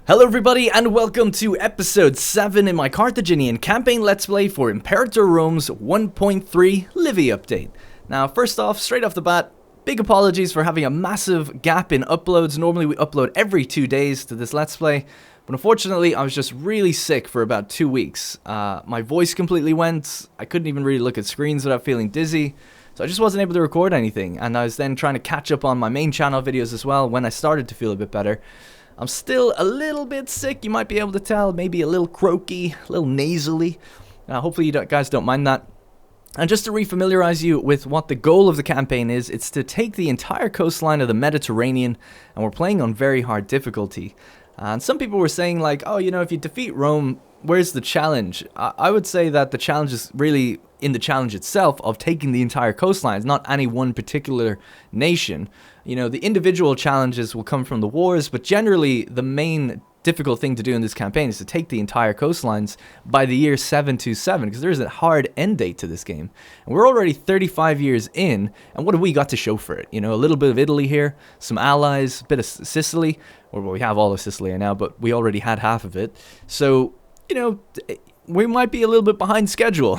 Hello everybody and welcome to episode 7 in my Carthaginian campaign let's play for Imperator Rome's 1.3 Livy update. Now first off, straight off the bat, big apologies for having a massive gap in uploads. Normally we upload every 2 days to this let's play, but unfortunately I was just really sick for about 2 weeks. My voice completely went, I couldn't even really look at screens without feeling dizzy. So I just wasn't able to record anything, and I was then trying to catch up on my main channel videos as well when I started to feel a bit better. I'm still a little bit sick, you might be able to tell, maybe a little croaky, a little nasally. Hopefully you guys don't mind that. And just to refamiliarize you with what the goal of the campaign is, it's to take the entire coastline of the Mediterranean, and we're playing on very hard difficulty. And some people were saying like, oh, you know, if you defeat Rome, where's the challenge? I would say that the challenge is really in the challenge itself of taking the entire coastline. It's not any one particular nation. You know, the individual challenges will come from the wars, but generally the main difficult thing to do in this campaign is to take the entire coastlines by the year 727, because there's a hard end date to this game. And we're already 35 years in, and what have we got to show for it? You know, a little bit of Italy here, some allies, a bit of Sicily, or well, we have all of Sicily now, but we already had half of it. So, you know, we might be a little bit behind schedule.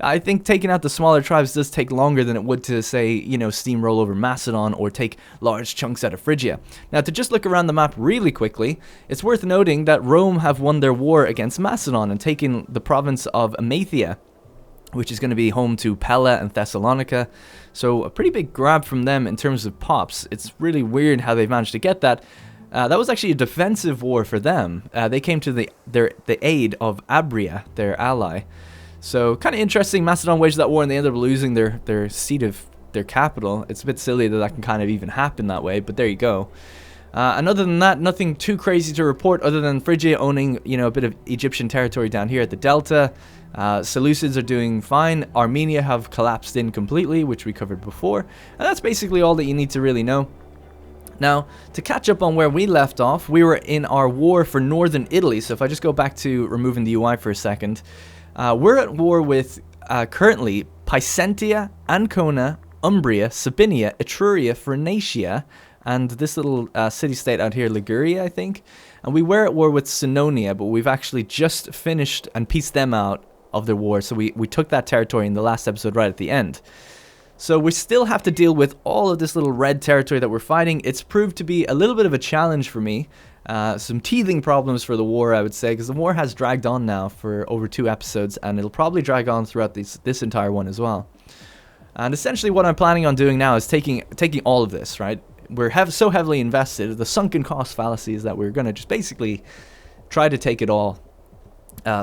I think taking out the smaller tribes does take longer than it would to, say, you know, steamroll over Macedon or take large chunks out of Phrygia. Now, to just look around the map really quickly, it's worth noting that Rome have won their war against Macedon and taken the province of Amathia, which is going to be home to Pella and Thessalonica. So a pretty big grab from them in terms of pops. It's really weird how they've managed to get that. That was actually a defensive war for them. They came to the aid of Umbria, their ally. So kind of interesting. Macedon waged that war and they ended up losing their seat of their capital. It's a bit silly that can kind of even happen that way, but there you go. And other than that, nothing too crazy to report other than Phrygia owning, you know, a bit of Egyptian territory down here at the Delta. Seleucids are doing fine. Armenia have collapsed in completely, which we covered before. And that's basically all that you need to really know. Now, to catch up on where we left off, we were in our war for northern Italy. So if I just go back to removing the UI for a second, we're at war with currently Picentia, Ancona, Umbria, Sabinia, Etruria, Phoenicia, and this little city-state out here, Liguria, I think. And we were at war with Sinonia, but we've actually just finished and pieced them out of their war. So we took that territory in the last episode right at the end. So we still have to deal with all of this little red territory that we're fighting. It's proved to be a little bit of a challenge for me. Some teething problems for the war, I would say, because the war has dragged on now for over 2 episodes, and it'll probably drag on throughout this entire one as well. And essentially what I'm planning on doing now is taking all of this, right? We're so heavily invested. The sunken cost fallacy is that we're going to just basically try to take it all,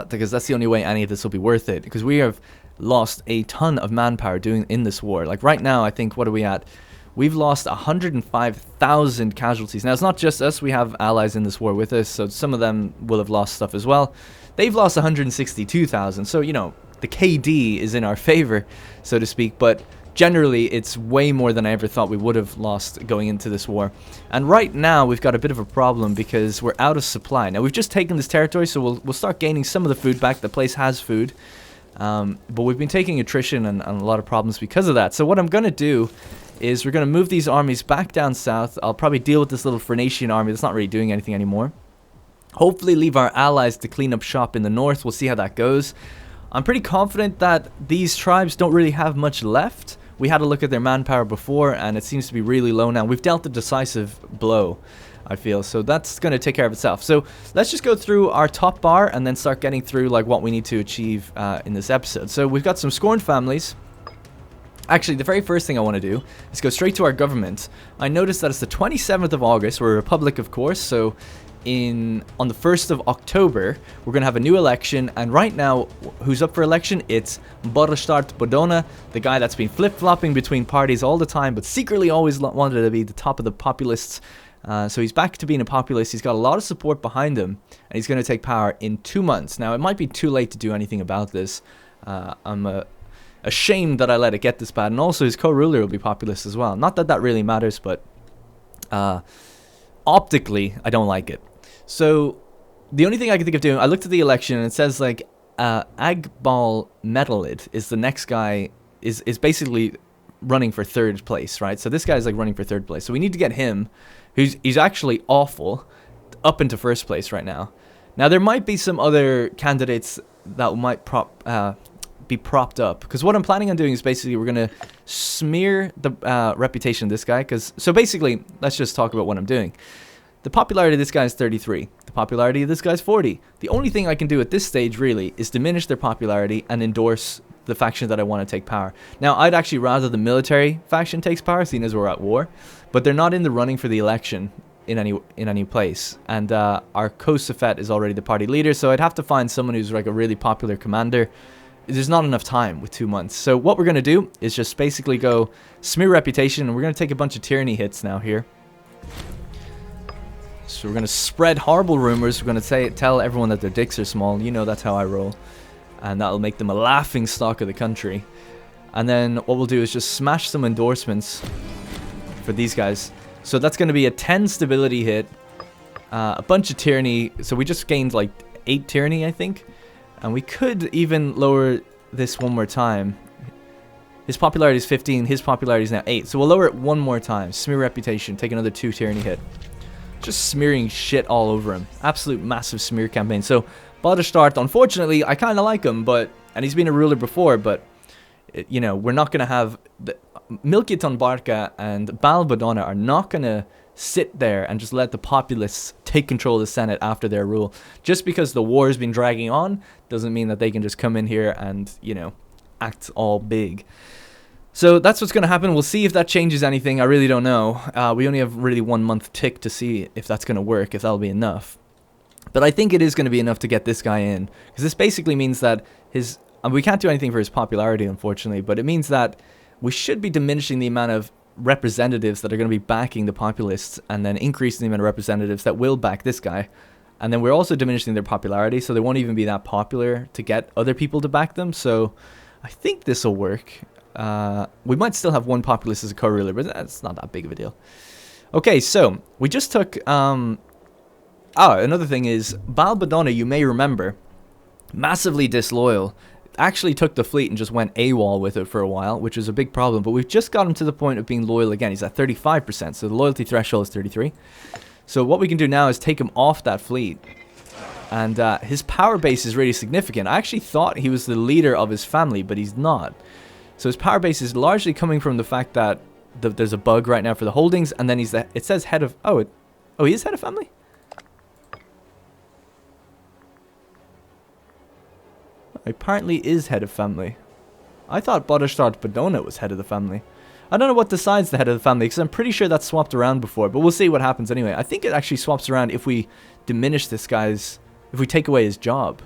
because that's the only way any of this will be worth it, because we have lost a ton of manpower in this war. Like right now, I think, what are we at? We've lost 105,000 casualties. Now, it's not just us. We have allies in this war with us, so some of them will have lost stuff as well. They've lost 162,000, so, you know, the KD is in our favor, so to speak, but generally, it's way more than I ever thought we would have lost going into this war. And right now, we've got a bit of a problem because we're out of supply. Now, we've just taken this territory, so we'll start gaining some of the food back. The place has food. But we've been taking attrition and a lot of problems because of that. So what I'm going to do is we're going to move these armies back down south. I'll probably deal with this little Phoenician army that's not really doing anything anymore. Hopefully leave our allies to clean up shop in the north. We'll see how that goes. I'm pretty confident that these tribes don't really have much left. We had a look at their manpower before, and it seems to be really low now. We've dealt a decisive blow, I feel, so that's going to take care of itself. So let's just go through our top bar and then start getting through like what we need to achieve in this episode. So we've got some scorned families. Actually, the very first thing I want to do is go straight to our government. I noticed that it's the 27th of August. We're a republic, of course, so on the 1st of October, we're going to have a new election, and right now, who's up for election? It's Borostart Bodona, the guy that's been flip-flopping between parties all the time, but secretly always wanted to be the top of the populists. So he's back to being a populist. He's got a lot of support behind him, and he's going to take power in 2 months. Now, it might be too late to do anything about this. I'm ashamed that I let it get this bad, and also his co-ruler will be populist as well. Not that that really matters, but optically, I don't like it. So the only thing I can think of doing, I looked at the election, and it says like Agbal Metalid is the next guy, is basically running for 3rd place, right? So this guy's like running for 3rd place. So we need to get him. He's actually awful. up into first place right now. Now, there might be some other candidates that might be propped up. Because what I'm planning on doing is basically we're going to smear the reputation of this guy. So basically, let's just talk about what I'm doing. The popularity of this guy is 33. The popularity of this guy is 40. The only thing I can do at this stage, really, is diminish their popularity and endorse the faction that I want to take power. Now, I'd actually rather the military faction takes power, seeing as we're at war. But they're not in the running for the election in any place. And our co-Safet is already the party leader, so I'd have to find someone who's like a really popular commander. There's not enough time with 2 months. So what we're going to do is just basically go smear reputation, and we're going to take a bunch of tyranny hits now here. So we're going to spread horrible rumors. We're going to tell everyone that their dicks are small. You know that's how I roll. And that'll make them a laughing stock of the country. And then what we'll do is just smash some endorsements for these guys. So that's going to be a 10 stability hit. A bunch of tyranny. So we just gained like 8 tyranny, I think. And we could even lower this one more time. His popularity is 15. His popularity is now 8. So we'll lower it one more time. Smear reputation. Take another 2 tyranny hit. Just smearing shit all over him. Absolute massive smear campaign. So, Bodestart, unfortunately, I kind of like him, and he's been a ruler before, but, you know, we're not going to have... Milkiton Barca and Balbadonna are not going to sit there and just let the populists take control of the Senate after their rule. Just because the war has been dragging on doesn't mean that they can just come in here and, you know, act all big. So that's what's going to happen. We'll see if that changes anything. I really don't know. We only have really 1 month tick to see if that's going to work, if that'll be enough. But I think it is going to be enough to get this guy in. Because this basically means that his... we can't do anything for his popularity, unfortunately. But it means that we should be diminishing the amount of representatives that are going to be backing the populists. And then increasing the amount of representatives that will back this guy. And then we're also diminishing their popularity. So they won't even be that popular to get other people to back them. So I think this will work. We might still have one populist as a co-ruler, but that's not that big of a deal. Okay, so we just took... another thing is, Balbadonna, you may remember, massively disloyal, actually took the fleet and just went AWOL with it for a while, which is a big problem, but we've just got him to the point of being loyal again. He's at 35%, so the loyalty threshold is 33. So what we can do now is take him off that fleet. And his power base is really significant. I actually thought he was the leader of his family, but he's not. So his power base is largely coming from the fact that there's a bug right now for the holdings, and then it says head of... Oh, he is head of family? Apparently is head of family. I thought Bodestart Badona was head of the family. I don't know what decides the head of the family, because I'm pretty sure that's swapped around before, but we'll see what happens anyway. I think it actually swaps around if we diminish this guy's... If we take away his job.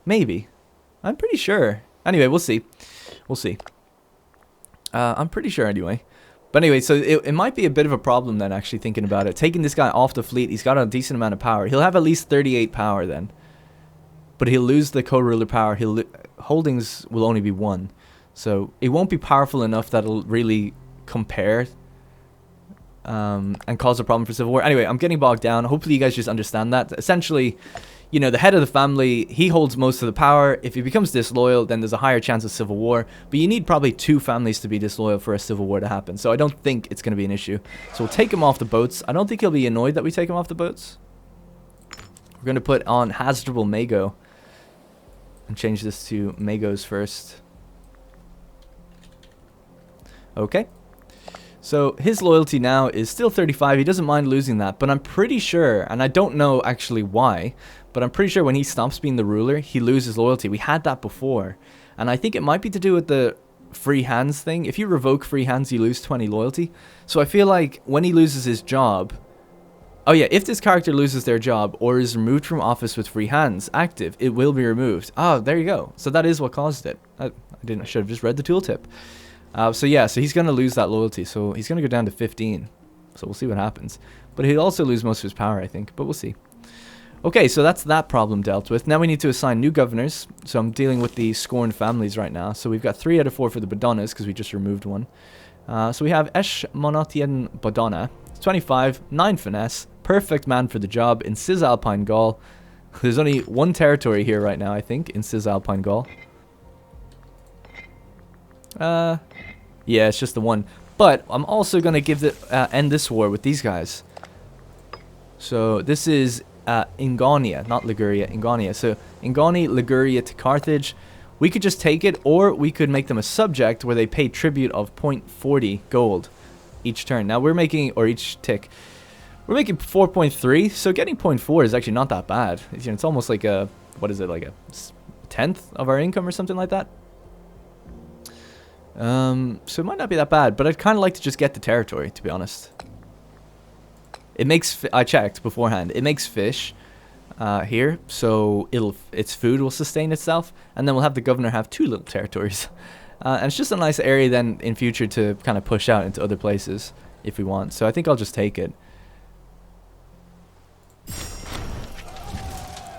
Maybe. I'm pretty sure. Anyway, we'll see. We'll see. I'm pretty sure anyway. But anyway, so it might be a bit of a problem then, actually, thinking about it. Taking this guy off the fleet, he's got a decent amount of power. He'll have at least 38 power then. But he'll lose the co-ruler power. Holdings will only be 1. So it won't be powerful enough that it'll really compare and cause a problem for civil war. Anyway, I'm getting bogged down. Hopefully you guys just understand that. Essentially... You know, the head of the family, he holds most of the power. If he becomes disloyal, then there's a higher chance of civil war. But you need probably 2 families to be disloyal for a civil war to happen. So I don't think it's going to be an issue. So we'll take him off the boats. I don't think he'll be annoyed that we take him off the boats. We're going to put on Hasdrubal Mago. And change this to Magos first. Okay. So his loyalty now is still 35. He doesn't mind losing that. But I'm pretty sure, and I don't know actually why... But I'm pretty sure when he stops being the ruler, he loses loyalty. We had that before. And I think it might be to do with the free hands thing. If you revoke free hands, you lose 20 loyalty. So I feel like when he loses his job... Oh yeah, if this character loses their job or is removed from office with free hands active, it will be removed. Oh, there you go. So that is what caused it. I should have just read the tooltip. So yeah, so he's going to lose that loyalty. So he's going to go down to 15. So we'll see what happens. But he'll also lose most of his power, I think. But we'll see. Okay, so that's that problem dealt with. Now we need to assign new governors. So I'm dealing with the scorned families right now. So we've got 3 out of 4 for the Badonnas, because we just removed one. So we have Esh Monotien Badonna, 25, 9 finesse, perfect man for the job in Cisalpine Gaul. There's only 1 territory here right now, I think, in Cisalpine Gaul. Yeah, it's just the one. But I'm also going to give end this war with these guys. So this is Ingonia, not Liguria, Ingonia. So Ingoni, Liguria to Carthage. We could just take it, or we could make them a subject where they pay tribute of 0.40 gold each turn. Now we're making, or each tick, we're making 4.3, so getting 0.4 is actually not that bad. It's almost like a, what is it, like a tenth of our income or something like that. So it might not be that bad, but I'd kind of like to just get the territory, to be honest. It makes, I checked beforehand, it makes fish here, so its food will sustain itself, and then we'll have the governor have 2 little territories. And it's just a nice area then in future to kind of push out into other places if we want. So I think I'll just take it.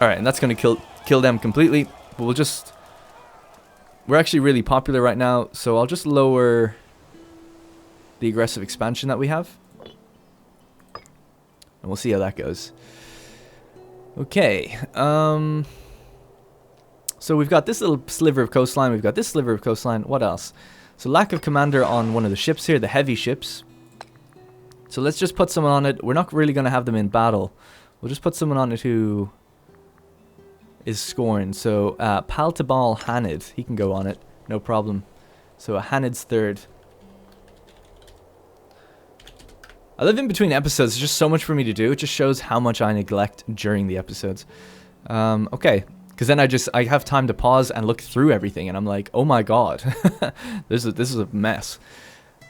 Alright, and that's going to kill them completely. But we'll just... We're actually really popular right now, so I'll just lower the aggressive expansion that we have. And we'll see how that goes. Okay. So we've got this little sliver of coastline. We've got this sliver of coastline. What else? So lack of commander on one of the ships here, the heavy ships. So let's just put someone on it. We're not really going to have them in battle. We'll just put someone on it who is scorned. So Paltabal Hanid, he can go on it, no problem. So a Hanid's third. I live in between episodes. There's just so much for me to do. It just shows how much I neglect during the episodes. Okay, because then I have time to pause and look through everything, and I'm like, oh my god, this is a mess.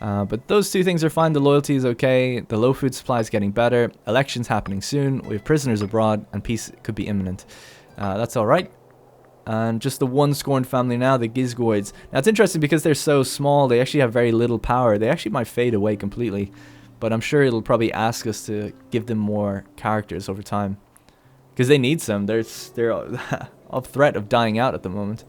But those 2 things are fine. The loyalty is okay. The low food supply is getting better. Elections happening soon. We have prisoners abroad, and peace could be imminent. That's all right. And just the one scorned family now, the Gizgoids. Now it's interesting because they're so small. They actually have very little power. They actually might fade away completely. But I'm sure it'll probably ask us to give them more characters over time. Because they need some. They're of threat of dying out at the moment.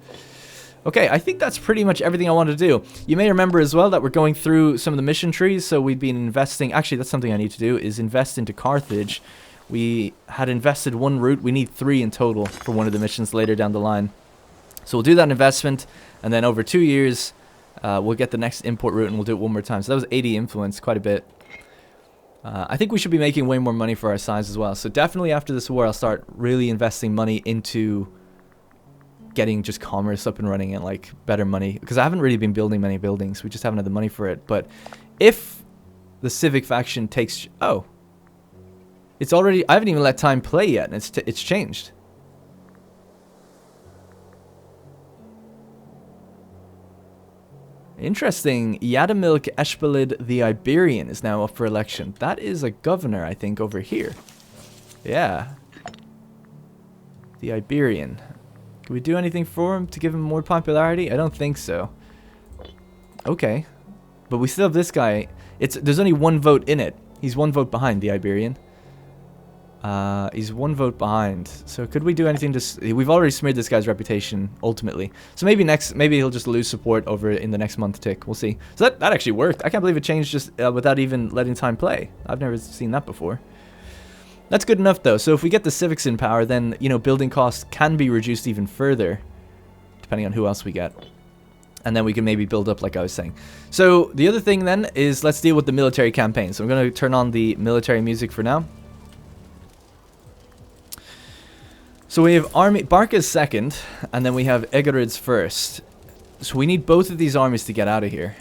Okay, I think that's pretty much everything I wanted to do. You may remember as well that we're going through some of the mission trees. So we've been investing. Actually, that's something I need to do, is invest into Carthage. We had invested 1 route. We need 3 in total for one of the missions later down the line. So we'll do that investment. And then over 2 years, we'll get the next import route and we'll do it 1 more time. So that was 80 influence, quite a bit. I think we should be making way more money for our size as well. So definitely after this war, I'll start really investing money into getting just commerce up and running and like better money. Because I haven't really been building many buildings. We just haven't had the money for it. But if the civic faction takes... Oh. It's already... I haven't even let time play yet. And it's changed. Interesting. Yadamilk Eshbalid the Iberian is now up for election. That is a governor, I think, over here. Yeah. The Iberian. Can we do anything for him to give him more popularity? I don't think so. Okay. But we still have this guy. There's only 1 vote in it. He's 1 vote behind the Iberian. He's 1 vote behind. So could we do anything to... We've already smeared this guy's reputation, ultimately. So maybe he'll just lose support over in the next month tick. We'll see. So that actually worked. I can't believe it changed just without even letting time play. I've never seen that before. That's good enough, though. So if we get the civics in power, then, you know, building costs can be reduced even further, depending on who else we get. And then we can maybe build up, like I was saying. So the other thing, then, is let's deal with the military campaign. So I'm going to turn on the military music for now. So we have Barca's second, and then we have Egerid's first. So we need both of these armies to get out of here,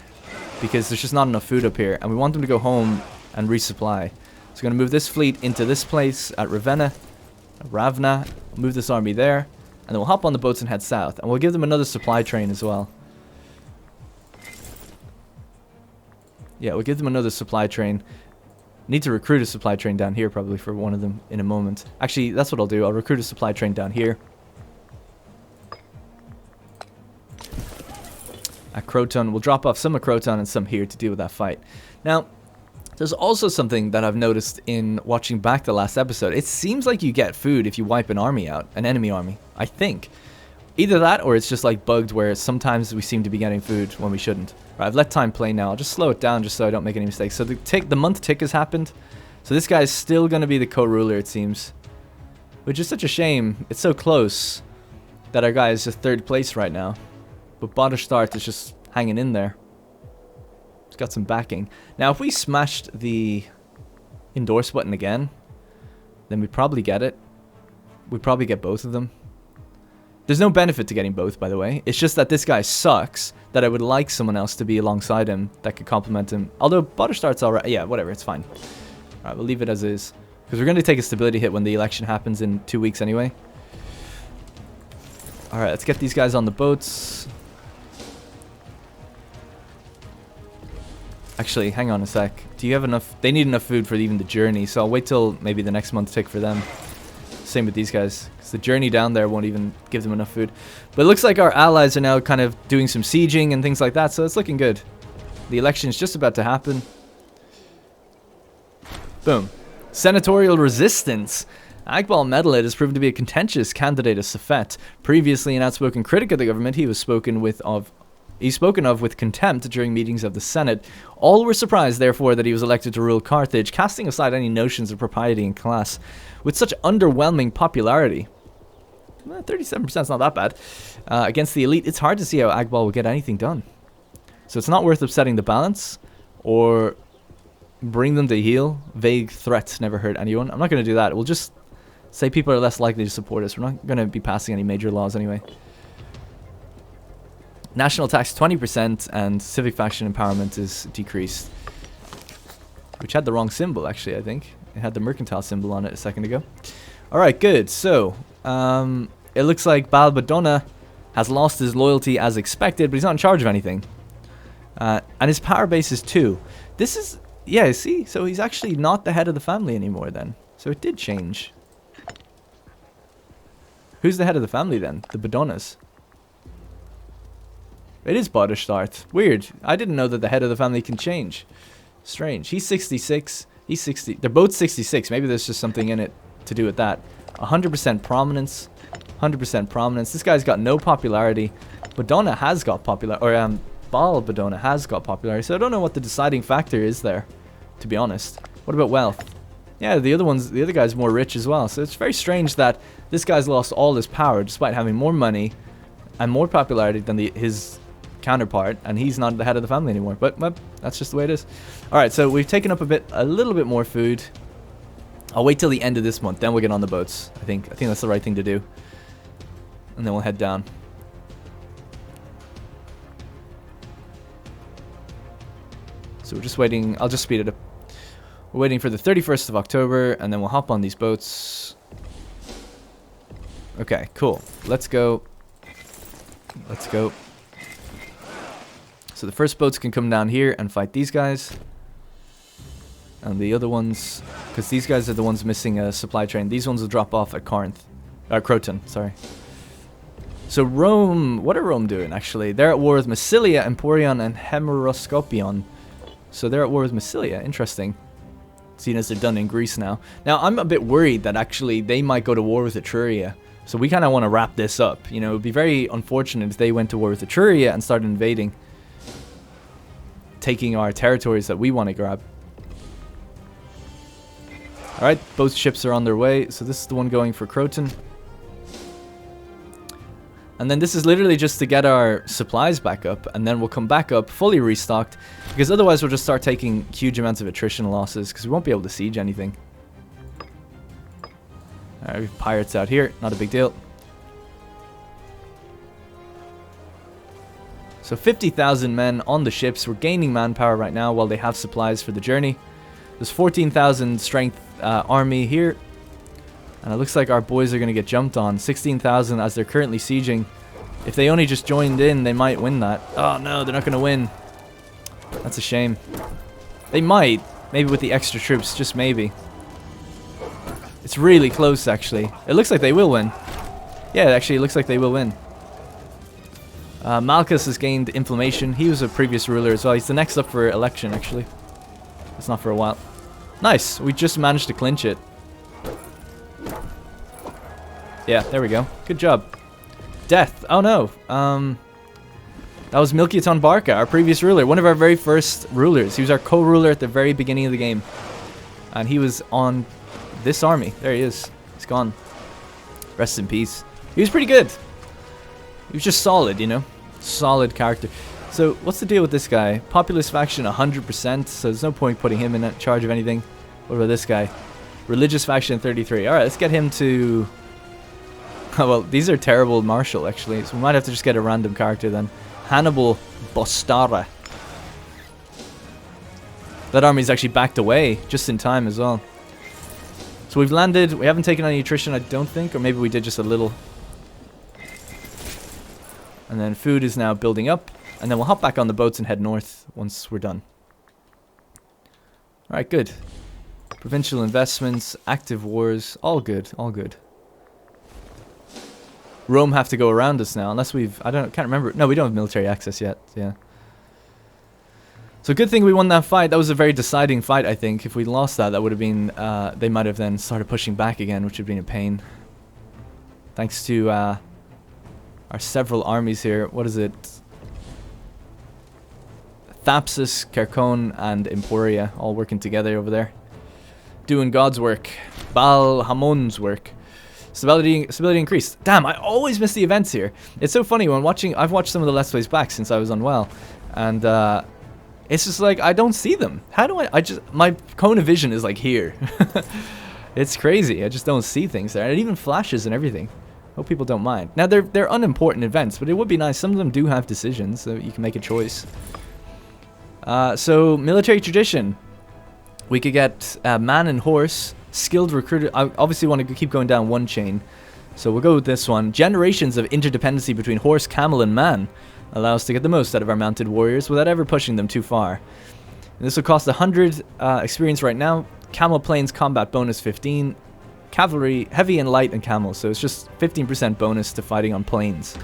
because there's just not enough food up here, and we want them to go home and resupply. So we're going to move this fleet into this place at Ravna, move this army there, and then we'll hop on the boats and head south, and we'll give them another supply train as well. Yeah, we'll give them another supply train. Need to recruit a supply train down here probably for one of them in a moment. Actually, that's what I'll do. I'll recruit a supply train down here. At Croton. We'll drop off some of Croton and some here to deal with that fight. Now, there's also something that I've noticed in watching back the last episode. It seems like you get food if you wipe an army out. An enemy army. I think. Either that or it's just like bugged where sometimes we seem to be getting food when we shouldn't. Right, I've let time play now. I'll just slow it down just so I don't make any mistakes. So the month tick has happened. So this guy is still going to be the co-ruler, it seems. Which is such a shame. It's so close that our guy is just 3rd place right now. But Bodestart is just hanging in there. He's got some backing. Now, if we smashed the endorse button again, then we'd probably get it. We'd probably get both of them. There's no benefit to getting both, by the way. It's just that this guy sucks, that I would like someone else to be alongside him that could complement him. Although Butterstart's alright. Yeah, whatever, it's fine. Alright, we'll leave it as is. Because we're going to take a stability hit when the election happens in 2 weeks anyway. Alright, let's get these guys on the boats. Actually, hang on a sec. Do you have enough? They need enough food for even the journey, so I'll wait till maybe the next month tick for them. Same with these guys, because the journey down there won't even give them enough food. But it looks like our allies are now kind of doing some sieging and things like that, so it's looking good. The election is just about to happen. Boom. Senatorial Resistance. Agbal Medalid has proven to be a contentious candidate as Safet. Previously an outspoken critic of the government, he was spoken of with contempt during meetings of the Senate. All were surprised, therefore, that he was elected to rule Carthage, casting aside any notions of propriety and class. With such underwhelming popularity, 37% is not that bad, against the elite, it's hard to see how Agbal will get anything done. So it's not worth upsetting the balance, or bring them to heel. Vague threats never hurt anyone. I'm not going to do that. We'll just say people are less likely to support us. We're not going to be passing any major laws anyway. National tax 20% and civic faction empowerment is decreased. Which had the wrong symbol, actually, I think. It had the mercantile symbol on it a second ago. Alright, good. So, it looks like Balbadonna has lost his loyalty as expected, but he's not in charge of anything. And his power base is 2. This is... Yeah, see? So he's actually not the head of the family anymore then. So it did change. Who's the head of the family then? The Badonnas. It is Butterstart. Weird. I didn't know that the head of the family can change. Strange. He's 66. He's 60. They're both 66. Maybe there's just something in it to do with that. 100% prominence. 100% prominence. This guy's got no popularity. Badonna has got popularity. Or, Badonna has got popularity. So I don't know what the deciding factor is there, to be honest. What about wealth? Yeah, the other guy's more rich as well. So it's very strange that this guy's lost all his power despite having more money and more popularity than his counterpart, and he's not the head of the family anymore. But that's just the way it is. Alright, so we've taken up a little bit more food. I'll wait till the end of this month, then we'll get on the boats. I think that's the right thing to do. And then we'll head down. So we're just waiting. I'll just speed it up. We're waiting for the 31st of October, and then we'll hop on these boats. Okay, cool. Let's go. Let's go. So the first boats can come down here and fight these guys. And the other ones, because these guys are the ones missing a supply train. These ones will drop off at Croton, sorry. So Rome, what are Rome doing actually? They're at war with Massilia, Emporion, and Hemeroscopion. So they're at war with Massilia, interesting. Seeing as they're done in Greece now. Now I'm a bit worried that actually they might go to war with Etruria. So we kind of want to wrap this up. You know, it would be very unfortunate if they went to war with Etruria and started invading. Taking our territories that we want to grab. Alright, both ships are on their way. So this is the one going for Croton. And then this is literally just to get our supplies back up. And then we'll come back up fully restocked. Because otherwise we'll just start taking huge amounts of attrition losses. Because we won't be able to siege anything. Alright, we have pirates out here. Not a big deal. So 50,000 men on the ships. We're gaining manpower right now while they have supplies for the journey. There's 14,000 strength army here. And it looks like our boys are going to get jumped on. 16,000 as they're currently sieging. If they only just joined in, they might win that. Oh no, they're not going to win. That's a shame. They might. Maybe with the extra troops, just maybe. It's really close, actually. It looks like they will win. Yeah, actually, it looks like they will win. Malchus has gained inflammation. He was a previous ruler as well. He's the next up for election, actually. It's not for a while. Nice. We just managed to clinch it. Yeah, there we go. Good job. Death. Oh no. That was Milkiaton Barca, our previous ruler. One of our very first rulers. He was our co-ruler at the very beginning of the game. And he was on this army. There he is. He's gone. Rest in peace. He was pretty good. He was just solid, you know. Solid character. So, what's the deal with this guy? Populist faction 100%, so there's no point putting him in charge of anything. What about this guy? Religious faction 33. Alright, let's get him to... Oh, well, these are terrible martial, actually. So we might have to just get a random character then. Hannibal Bostara. That army's actually backed away, just in time as well. So we've landed. We haven't taken any attrition, I don't think. Or maybe we did just a little. And then food is now building up. And then we'll hop back on the boats and head north once we're done. Alright, good. Provincial investments, active wars, all good, all good. Rome have to go around us now, unless we've... can't remember. No, we don't have military access yet, yeah. So good thing we won that fight. That was a very deciding fight, I think. If we lost that, that would have been... they might have then started pushing back again, which would have been a pain. Thanks to our several armies here. What is it? Thapsus, Kerkon, and Emporia all working together over there. Doing God's work. Baal Hamon's work. Stability increased. Damn, I always miss the events here. It's so funny when watching... I've watched some of the Let's Plays back since I was unwell. And it's just like, I don't see them. How do I just... My cone of vision is like here. It's crazy. I just don't see things there. And it even flashes and everything. Hope people don't mind. Now, they're unimportant events, but it would be nice. Some of them do have decisions, so you can make a choice. So, military tradition. We could get man and horse, skilled recruiter. I obviously want to keep going down one chain. So we'll go with this one. Generations of interdependency between horse, camel, and man allow us to get the most out of our mounted warriors without ever pushing them too far. And this will cost 100 experience right now. Camel planes combat bonus 15. Cavalry, heavy and light, and camel. So it's just 15% bonus to fighting on planes.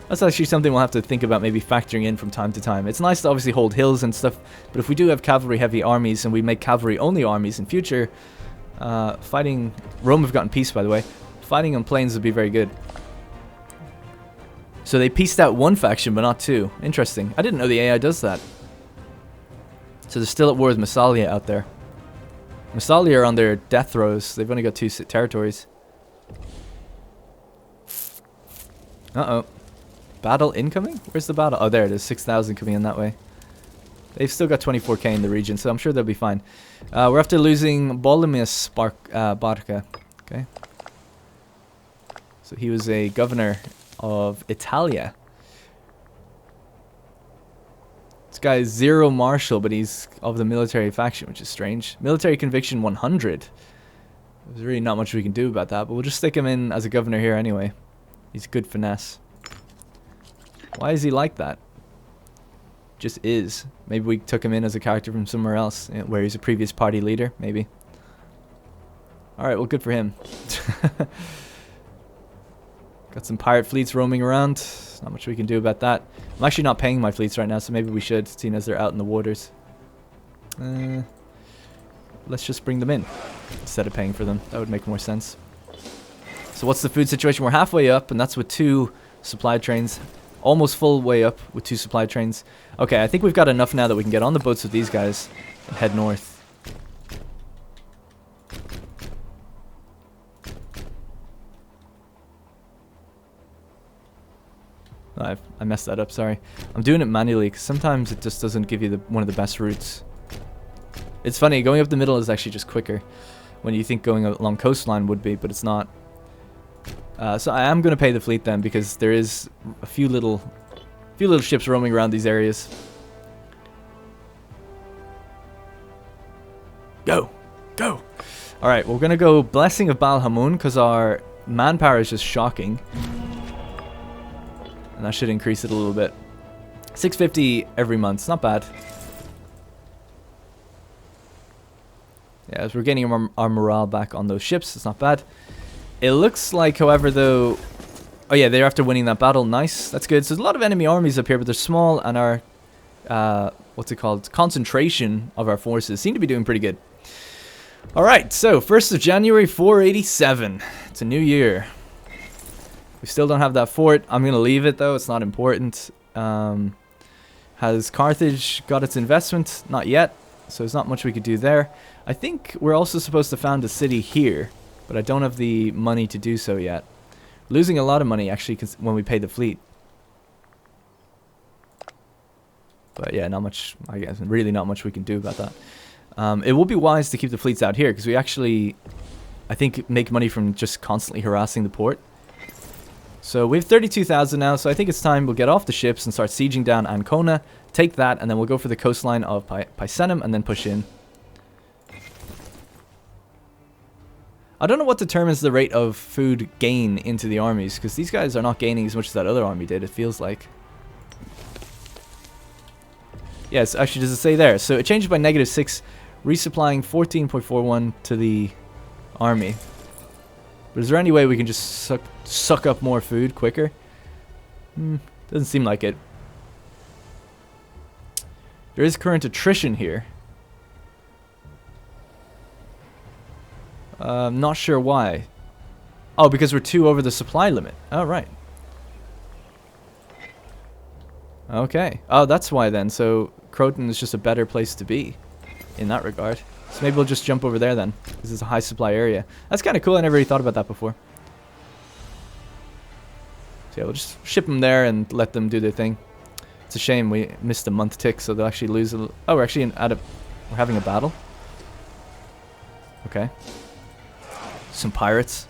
That's actually something we'll have to think about maybe factoring in from time to time. It's nice to obviously hold hills and stuff, but if we do have cavalry-heavy armies and we make cavalry-only armies in future, fighting... Rome have gotten peace, by the way. Fighting on plains would be very good. So they pieced out one faction, but not two. Interesting. I didn't know the AI does that. So they're still at war with Massalia out there. Massalia are on their death throes. They've only got 2 territories. Uh-oh. Battle incoming? Where's the battle? Oh, there it is. 6,000 coming in that way. They've still got 24k in the region, so I'm sure they'll be fine. We're after losing Bolimus Barca. Okay. So he was a governor of Italia. This guy is 0 martial, but he's of the military faction, which is strange. Military conviction 100. There's really not much we can do about that, but we'll just stick him in as a governor here anyway. He's good finesse. Why is he like that? Just is. Maybe we took him in as a character from somewhere else, where he's a previous party leader, maybe. Alright, well, good for him. Got some pirate fleets roaming around. Not much we can do about that. I'm actually not paying my fleets right now, so maybe we should, seeing as they're out in the waters. Let's just bring them in, instead of paying for them. That would make more sense. So what's the food situation? We're halfway up, and that's with 2 supply trains. Almost full way up with 2 supply trains. Okay, I think we've got enough now that we can get on the boats with these guys and head north. Oh, I messed that up, sorry. I'm doing it manually because sometimes it just doesn't give you one of the best routes. It's funny, going up the middle is actually just quicker when you think going along coastline would be, but it's not. So I am going to pay the fleet then, because there is a few little ships roaming around these areas. Go! Go! Alright, we're going to go Blessing of Baal Hamun, because our manpower is just shocking. And that should increase it a little bit. 650 every month, it's not bad. Yeah, as we're getting our morale back on those ships, it's not bad. It looks like, however, though... Oh yeah, they're after winning that battle. Nice. That's good. So there's a lot of enemy armies up here, but they're small, and our... what's it called? Concentration of our forces seem to be doing pretty good. Alright, so 1st of January, 487. It's a new year. We still don't have that fort. I'm going to leave it, though. It's not important. Has Carthage got its investment? Not yet. So there's not much we could do there. I think we're also supposed to found a city here, but I don't have the money to do so yet. Losing a lot of money, actually, when we pay the fleet. But yeah, not much, I guess, really not much we can do about that. It would be wise to keep the fleets out here, because we actually, I think, make money from just constantly harassing the port. So we have 32,000 now, so I think it's time we'll get off the ships and start sieging down Ancona, take that, and then we'll go for the coastline of Picenum and then push in. I don't know what determines the rate of food gain into the armies, because these guys are not gaining as much as that other army did, it feels like. Yes, actually, does it say there? So it changes by -6, resupplying 14.41 to the army. But is there any way we can just suck up more food quicker? Doesn't seem like it. There is current attrition here. Not sure why. Oh, because we're 2 over the supply limit. Oh, right. Okay. Oh, that's why then. So Croton is just a better place to be in that regard. So maybe we'll just jump over there then, because it's a high supply area. That's kind of cool. I never really thought about that before. So yeah, we'll just ship them there and let them do their thing. It's a shame we missed a month tick, so they'll actually lose a little. Oh, we're actually we're having a battle. Okay. Some pirates.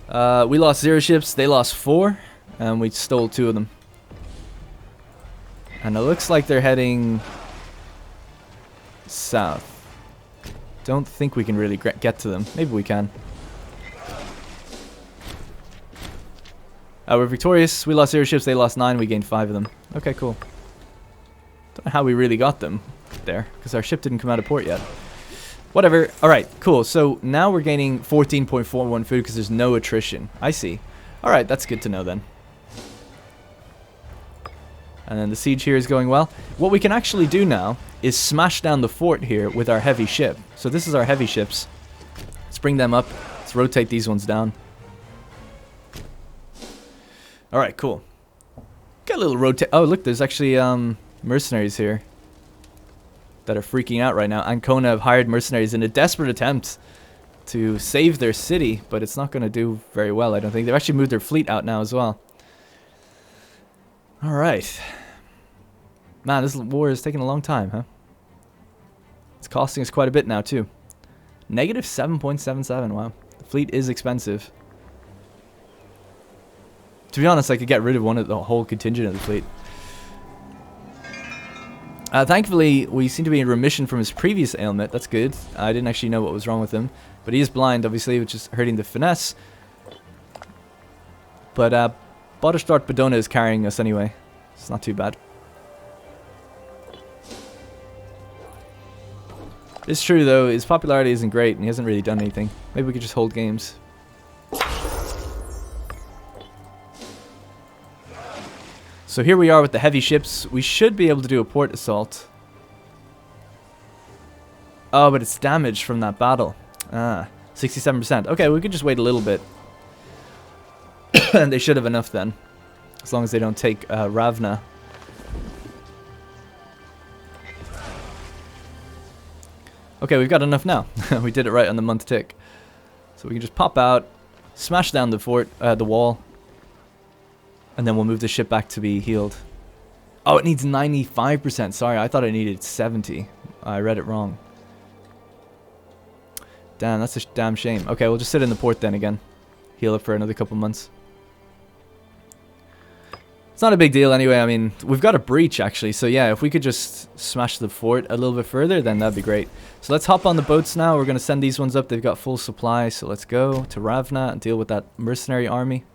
We lost 0 ships. They lost 4. And we stole 2 of them. And it looks like they're heading south. Don't think we can really get to them. Maybe we can. We're victorious. We lost 0 ships. They lost 9. We gained 5 of them. Okay, cool. Don't know how we really got them there, because our ship didn't come out of port yet. Whatever. Alright, cool. So now we're gaining 14.41 food because there's no attrition. I see. Alright, that's good to know then. And then the siege here is going well. What we can actually do now is smash down the fort here with our heavy ship. So this is our heavy ships. Let's bring them up. Let's rotate these ones down. Alright, cool. Got a little rotate. Oh, look, there's actually mercenaries here that are freaking out right now. Ancona have hired mercenaries in a desperate attempt to save their city, but it's not going to do very well, I don't think. They've actually moved their fleet out now as well. Alright. Man, this war is taking a long time, huh? It's costing us quite a bit now, too. -7.77, wow. The fleet is expensive. To be honest, I could get rid of the whole contingent of the fleet. Thankfully, we seem to be in remission from his previous ailment. That's good. I didn't actually know what was wrong with him. But he is blind, obviously, which is hurting the finesse. But Botterstart Bedona is carrying us anyway. It's not too bad. It's true, though. His popularity isn't great, and he hasn't really done anything. Maybe we could just hold games. So here we are with the heavy ships. We should be able to do a port assault. Oh, but it's damaged from that battle. 67%. Okay, we could just wait a little bit. And they should have enough then. As long as they don't take Ravna. Okay, we've got enough now. We did it right on the month tick. So we can just pop out, smash down the fort, the wall. And then we'll move the ship back to be healed. Oh, it needs 95%. Sorry, I thought it needed 70. I read it wrong. Damn, that's a damn shame. Okay, we'll just sit in the port then again. Heal up for another couple months. It's not a big deal anyway. I mean, we've got a breach actually. So yeah, if we could just smash the fort a little bit further, then that'd be great. So let's hop on the boats now. We're going to send these ones up. They've got full supply. So let's go to Ravna and deal with that mercenary army.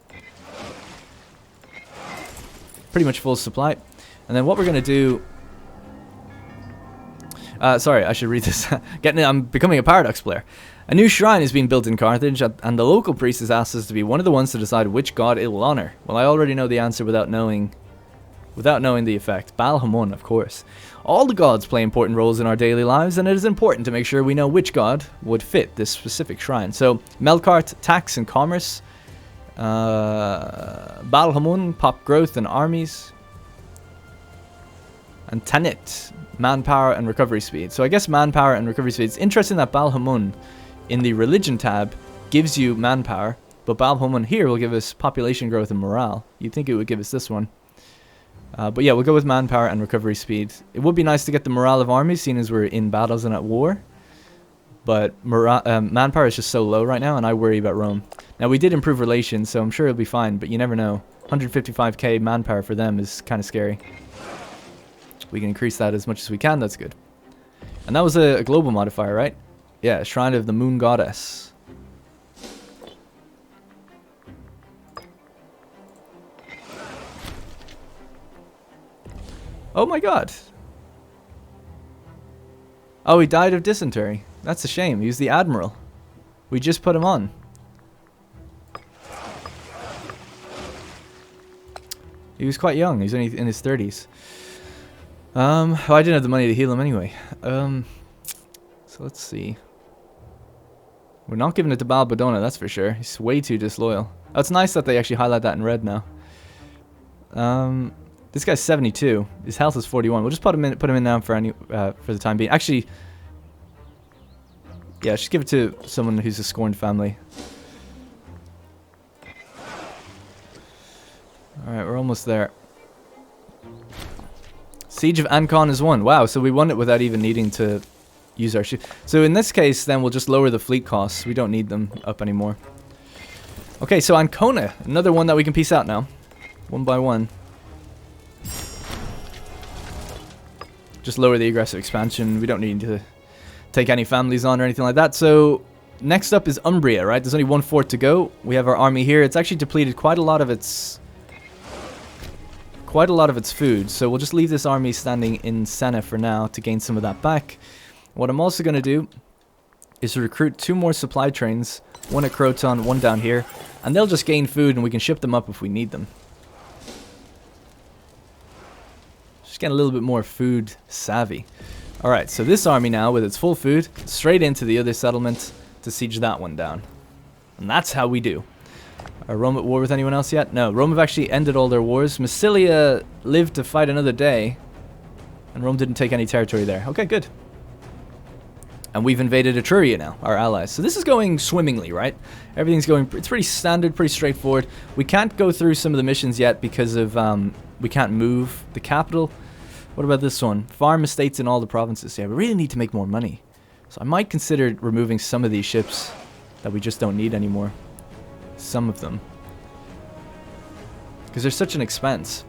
Pretty much full supply. And then what we're going to do... sorry, I should read this. I'm becoming a Paradox player. A new shrine is being built in Carthage, and the local priest has asked us to be one of the ones to decide which god it will honor. Well, I already know the answer without knowing the effect. Balhamon, of course. All the gods play important roles in our daily lives, and it is important to make sure we know which god would fit this specific shrine. So, Melkart, tax and commerce. Balhamon, pop growth and armies. And Tanit, manpower and recovery speed. So I guess manpower and recovery speed. It's interesting that Balhamon in the religion tab gives you manpower, but Balhamon here will give us population growth and morale. You'd think it would give us this one. But yeah, we'll go with manpower and recovery speed. It would be nice to get the morale of armies, seeing as we're in battles and at war. But manpower is just so low right now, and I worry about Rome. Now, we did improve relations, so I'm sure it'll be fine, but you never know. 155k manpower for them is kind of scary. We can increase that as much as we can, that's good. And that was a global modifier, right? Yeah, Shrine of the Moon Goddess. Oh my god. Oh, he died of dysentery. That's a shame. He was the admiral. We just put him on. He was quite young. He's only in his 30s. Oh, I didn't have the money to heal him anyway. So let's see. We're not giving it to Balbadona, that's for sure. He's way too disloyal. Oh, it's nice that they actually highlight that in red now. This guy's 72. His health is 41. We'll just put him in now for the time being. Actually, yeah, just give it to someone who's a scorned family. Alright, we're almost there. Siege of Ancon is won. Wow, so we won it without even needing to use our ship. So in this case, then we'll just lower the fleet costs. We don't need them up anymore. Okay, so Ancona, another one that we can piece out now. One by one. Just lower the aggressive expansion. We don't need to take any families on or anything like that. So next up is Umbria, right? There's only one fort to go. We have our army here. It's actually depleted quite a lot of its food. So we'll just leave this army standing in Senna for now to gain some of that back. What I'm also going to do is to recruit 2 more supply trains. One at Croton, one down here. And they'll just gain food and we can ship them up if we need them. Just get a little bit more food savvy. Alright, so this army now, with its full food, straight into the other settlement to siege that one down. And that's how we do. Are Rome at war with anyone else yet? No, Rome have actually ended all their wars. Massilia lived to fight another day. And Rome didn't take any territory there. Okay, good. And we've invaded Etruria now, our allies. So this is going swimmingly, right? Everything's going, it's pretty standard, pretty straightforward. We can't go through some of the missions yet because of, we can't move the capital. What about this one? Farm estates in all the provinces. Yeah, we really need to make more money. So I might consider removing some of these ships that we just don't need anymore. Some of them. Because they're such an expense.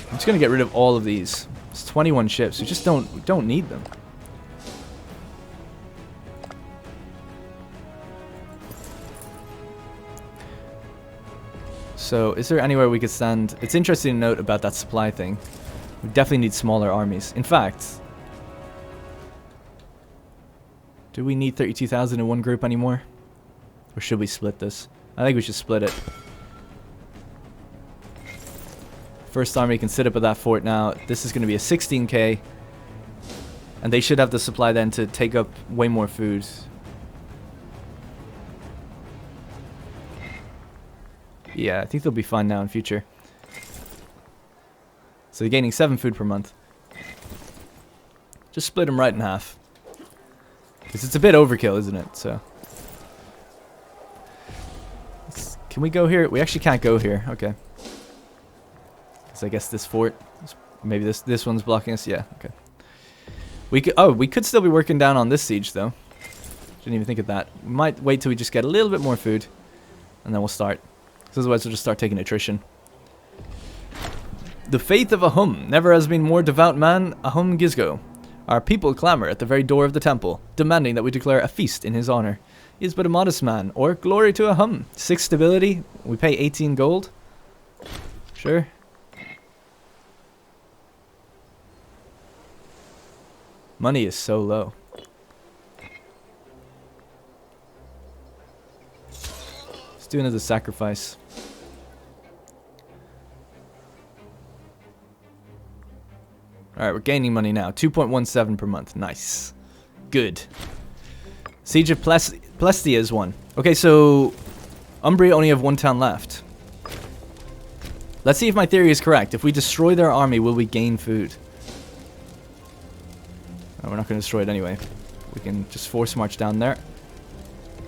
I'm just going to get rid of all of these. It's 21 ships. We just don't need them. So, is there anywhere we could stand? It's interesting to note about that supply thing. We definitely need smaller armies. In fact, do we need 32,000 in one group anymore? Or should we split this? I think we should split it. First army can sit up at that fort now. This is going to be a 16k. And they should have the supply then to take up way more food. Yeah, I think they'll be fine now in future. So they're gaining 7 food per month. Just split them right in half. Because it's a bit overkill, isn't it? So, can we go here? We actually can't go here. Okay. Because I guess this fort, maybe this one's blocking us. Yeah. Okay. We could still be working down on this siege though. Didn't even think of that. We might wait till we just get a little bit more food, and then we'll start. Because otherwise we'll just start taking attrition. The faith of Ahum. Never has been more devout man, Ahum Gizgo. Our people clamor at the very door of the temple, demanding that we declare a feast in his honor. He is but a modest man, or glory to Ahum. 6 stability, we pay 18 gold. Sure. Money is so low. Let's do another sacrifice. Alright, we're gaining money now. 2.17 per month. Nice. Good. Siege of Plestia is won. Okay, so Umbria only have 1 town left. Let's see if my theory is correct. If we destroy their army, will we gain food? Oh, we're not going to destroy it anyway. We can just force march down there.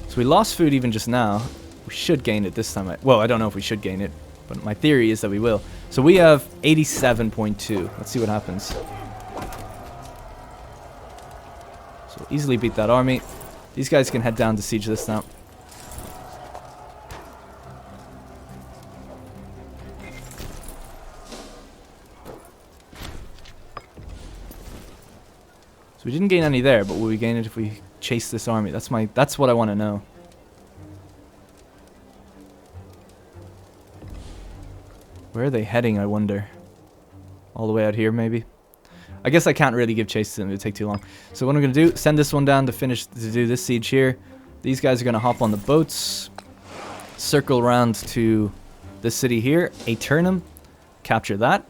So we lost food even just now. We should gain it this time. Well, I don't know if we should gain it. But my theory is that we will. So we have 87.2. Let's see what happens. So easily beat that army. These guys can head down to siege this now. So we didn't gain any there, but will we gain it if we chase this army? That's what I want to know. Where are they heading, I wonder? All the way out here, maybe? I guess I can't really give chase to them. It would take too long. So what I'm going to do, send this one down to do this siege here. These guys are going to hop on the boats. Circle around to this city here. Aeternum. Capture that.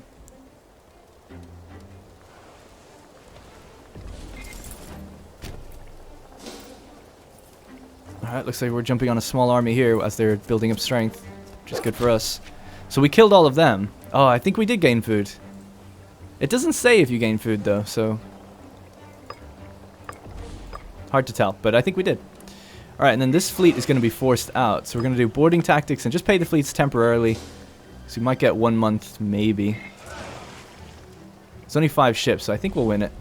Alright, looks like we're jumping on a small army here as they're building up strength, which is good for us. So we killed all of them. Oh, I think we did gain food. It doesn't say if you gain food, though, so... hard to tell, but I think we did. Alright, and then this fleet is going to be forced out. So we're going to do boarding tactics and just pay the fleets temporarily. So we might get 1 month, maybe. It's only 5 ships, so I think we'll win it.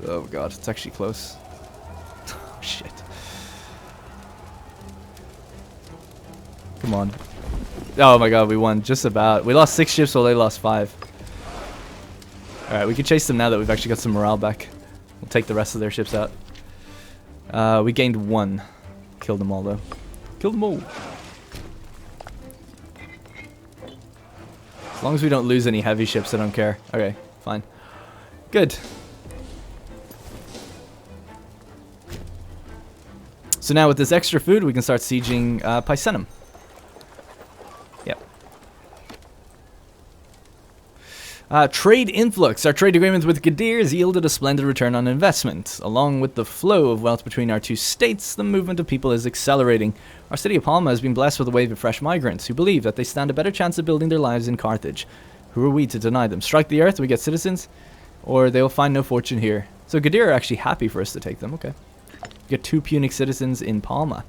Oh god, it's actually close. Oh, shit. Come on. Oh my god, we won just about. We lost 6 ships while they lost 5. Alright, we can chase them now that we've actually got some morale back. We'll take the rest of their ships out. We gained 1. Killed them all though. Killed them all. As long as we don't lose any heavy ships, I don't care. Okay, fine. Good. So now with this extra food, we can start sieging Picenum. Yep. Trade influx. Our trade agreement with Gadir has yielded a splendid return on investment. Along with the flow of wealth between our two states, the movement of people is accelerating. Our city of Palma has been blessed with a wave of fresh migrants who believe that they stand a better chance of building their lives in Carthage. Who are we to deny them? Strike the earth, we get citizens, or they will find no fortune here. So Gadir are actually happy for us to take them. Okay. We get 2 Punic citizens in Palma.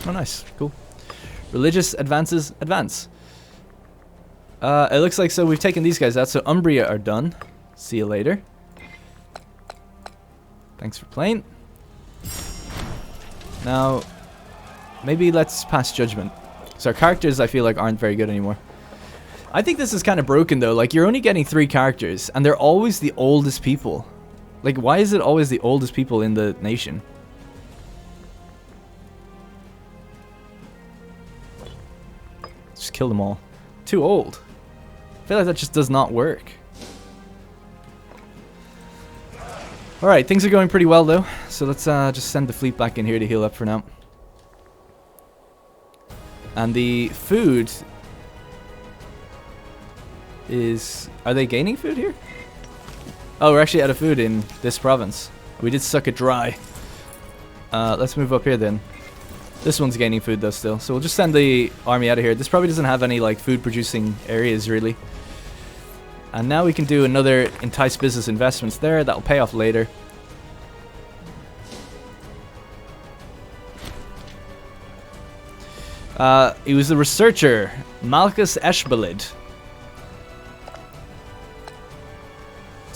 Oh, nice. Cool. Religious advances. Advance. It looks like so we've taken these guys out. So Umbria are done. See you later. Thanks for playing. Now, maybe let's pass judgment. So our characters, I feel like, aren't very good anymore. I think this is kind of broken, though. Like, you're only getting 3 characters, and they're always the oldest people. Like, why is it always the oldest people in the nation? Just kill them all. Too old. I feel like that just does not work. Alright, things are going pretty well, though. So let's just send the fleet back in here to heal up for now. And the food is... Are they gaining food here? Oh, we're actually out of food in this province. We did suck it dry. Let's move up here then. This one's gaining food though still. So we'll just send the army out of here. This probably doesn't have any like food producing areas really. And now we can do another entice business investments there. That'll pay off later. He was the researcher, Malchus Eshbalid.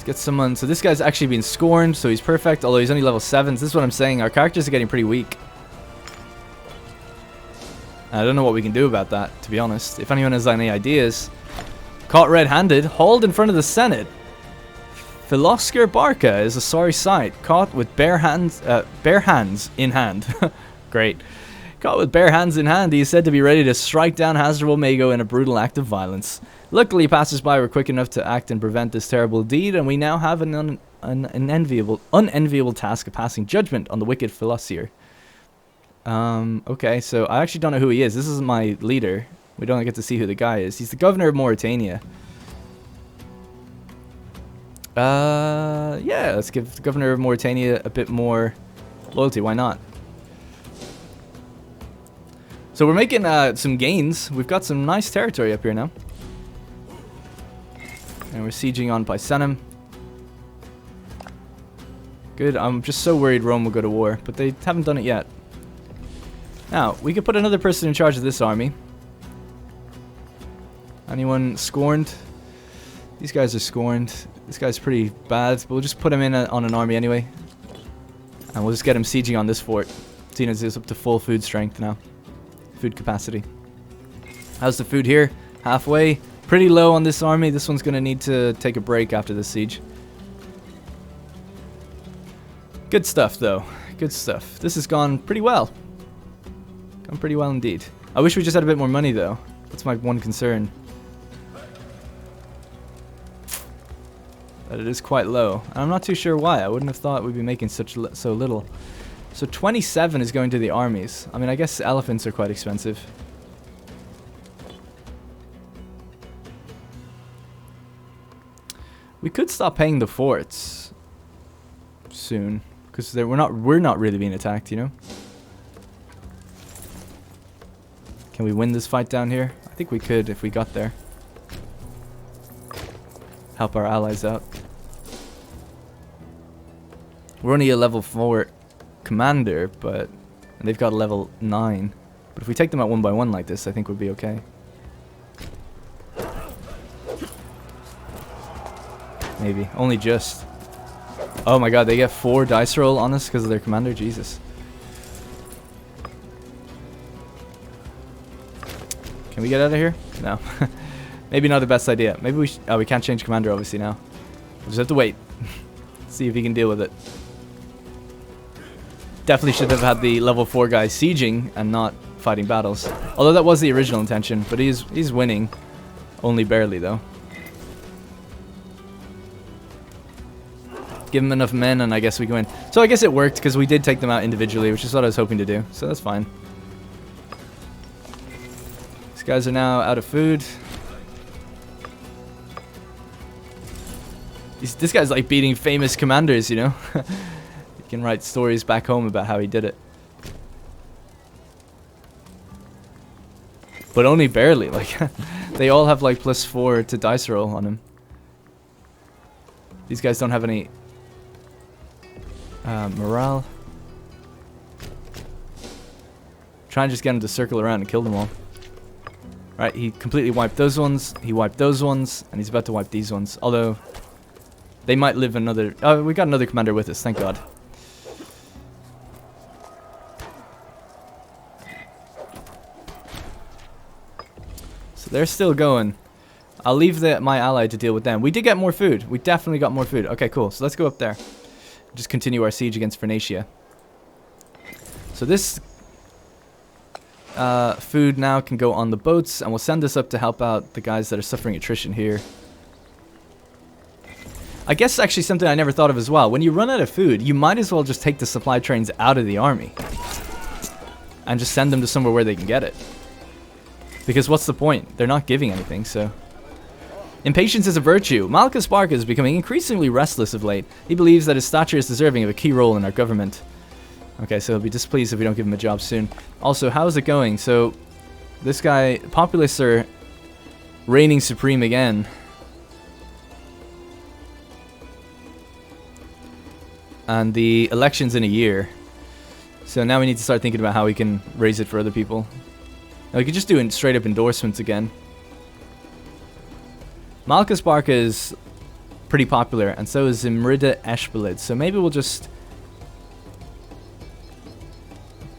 Get someone. So this guy's actually been scorned, so he's perfect, although he's only level 7. This is what I'm saying. Our characters are getting pretty weak. I don't know what we can do about that, to be honest. If anyone has any ideas. Caught red-handed, hauled in front of the Senate. Philosker Barca is a sorry sight. Caught with bare hands in hand. Great. Caught with bare hands in hand, he is said to be ready to strike down Hasdrubal Mago in a brutal act of violence. Luckily, passers-by were quick enough to act and prevent this terrible deed, and we now have an unenviable task of passing judgment on the wicked Philoster. Okay, so I actually don't know who he is. This isn't my leader. We don't get to see who the guy is. He's the governor of Mauritania. Yeah, let's give the governor of Mauritania a bit more loyalty. Why not? So we're making some gains. We've got some nice territory up here now. And we're sieging on Picenum. Good. I'm just so worried Rome will go to war, but they haven't done it yet. Now, we could put another person in charge of this army. Anyone scorned? These guys are scorned. This guy's pretty bad, but we'll just put him in on an army anyway. And we'll just get him sieging on this fort. Seeing as it's up to full food strength now. Food capacity. How's the food here? Halfway. Pretty low on this army. This one's going to need to take a break after this siege. Good stuff, though. Good stuff. This has gone pretty well. Gone pretty well indeed. I wish we just had a bit more money, though. That's my one concern. But it is quite low. And I'm not too sure why. I wouldn't have thought we'd be making so little. So 27 is going to the armies. I mean, I guess elephants are quite expensive. We could stop paying the forts soon, because we're not really being attacked, you know. Can we win this fight down here? I think we could if we got there. Help our allies out. We're only a level 4 commander, but they've got a level 9. But if we take them out one by one like this, I think we'd be okay. Maybe. Only just. Oh my god, they get 4 dice roll on us because of their commander? Jesus. Can we get out of here? No. Maybe not the best idea. Maybe we oh, we can't change commander obviously now. We'll just have to wait. See if he can deal with it. Definitely should have had the level 4 guy sieging and not fighting battles. Although that was the original intention, but he's winning. Only barely though. Give him enough men and I guess we can win. So I guess it worked because we did take them out individually, which is what I was hoping to do. So that's fine. These guys are now out of food. This guy's like beating famous commanders, you know? He can write stories back home about how he did it. But only barely, like, they all have like +4 to dice roll on him. These guys don't have any morale. Try and just get him to circle around and kill them all. Right, he completely wiped those ones, he wiped those ones, and he's about to wipe these ones. Although, they might live another... Oh, we got another commander with us, thank god. So they're still going. I'll leave my ally to deal with them. We did get more food. We definitely got more food. Okay, cool. So let's go up there. Just continue our siege against Phoenicia. So this food now can go on the boats, and we'll send this up to help out the guys that are suffering attrition here. I guess actually something I never thought of as well. When you run out of food, you might as well just take the supply trains out of the army. And just send them to somewhere where they can get it. Because what's the point? They're not giving anything, so... Impatience is a virtue. Malchus Barca is becoming increasingly restless of late. He believes that his stature is deserving of a key role in our government. Okay, so he'll be displeased if we don't give him a job soon. Also, how's it going? So, this guy, populists are reigning supreme again. And the election's in a year. So now we need to start thinking about how we can raise it for other people. Now we could just do straight up endorsements again. Malchus Barca is pretty popular, and so is Zimrida Eshbalid. So maybe we'll just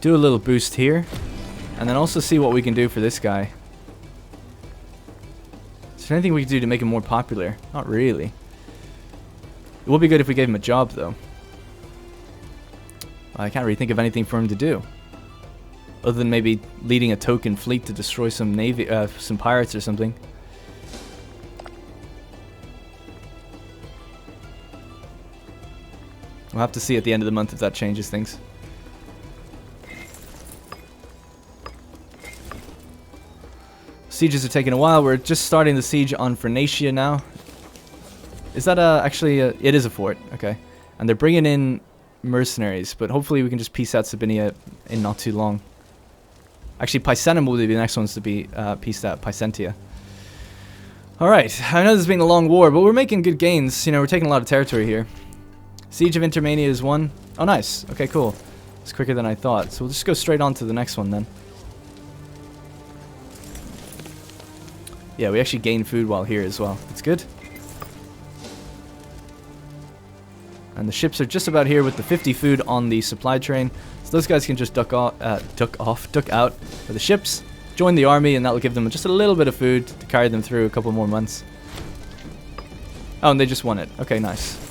do a little boost here, and then also see what we can do for this guy. Is there anything we can do to make him more popular? Not really. It would be good if we gave him a job, though. I can't really think of anything for him to do, other than maybe leading a token fleet to destroy some navy, some pirates or something. We'll have to see at the end of the month if that changes things. Sieges are taking a while. We're just starting the siege on Phoenicia now. Is that actually it is a fort, okay. And they're bringing in mercenaries, but hopefully we can just piece out Sabinia in not too long. Actually, Picenum will be the next ones to be pieced out, Picentia. Alright, I know this has been a long war, but we're making good gains. You know, we're taking a lot of territory here. Siege of Intermania is won. Oh, nice. Okay, cool. It's quicker than I thought. So we'll just go straight on to the next one then. Yeah, we actually gain food while here as well. That's good. And the ships are just about here with the 50 food on the supply train. So those guys can just duck out with the ships, join the army, and that'll give them just a little bit of food to carry them through a couple more months. Oh, and they just won it. Okay, nice.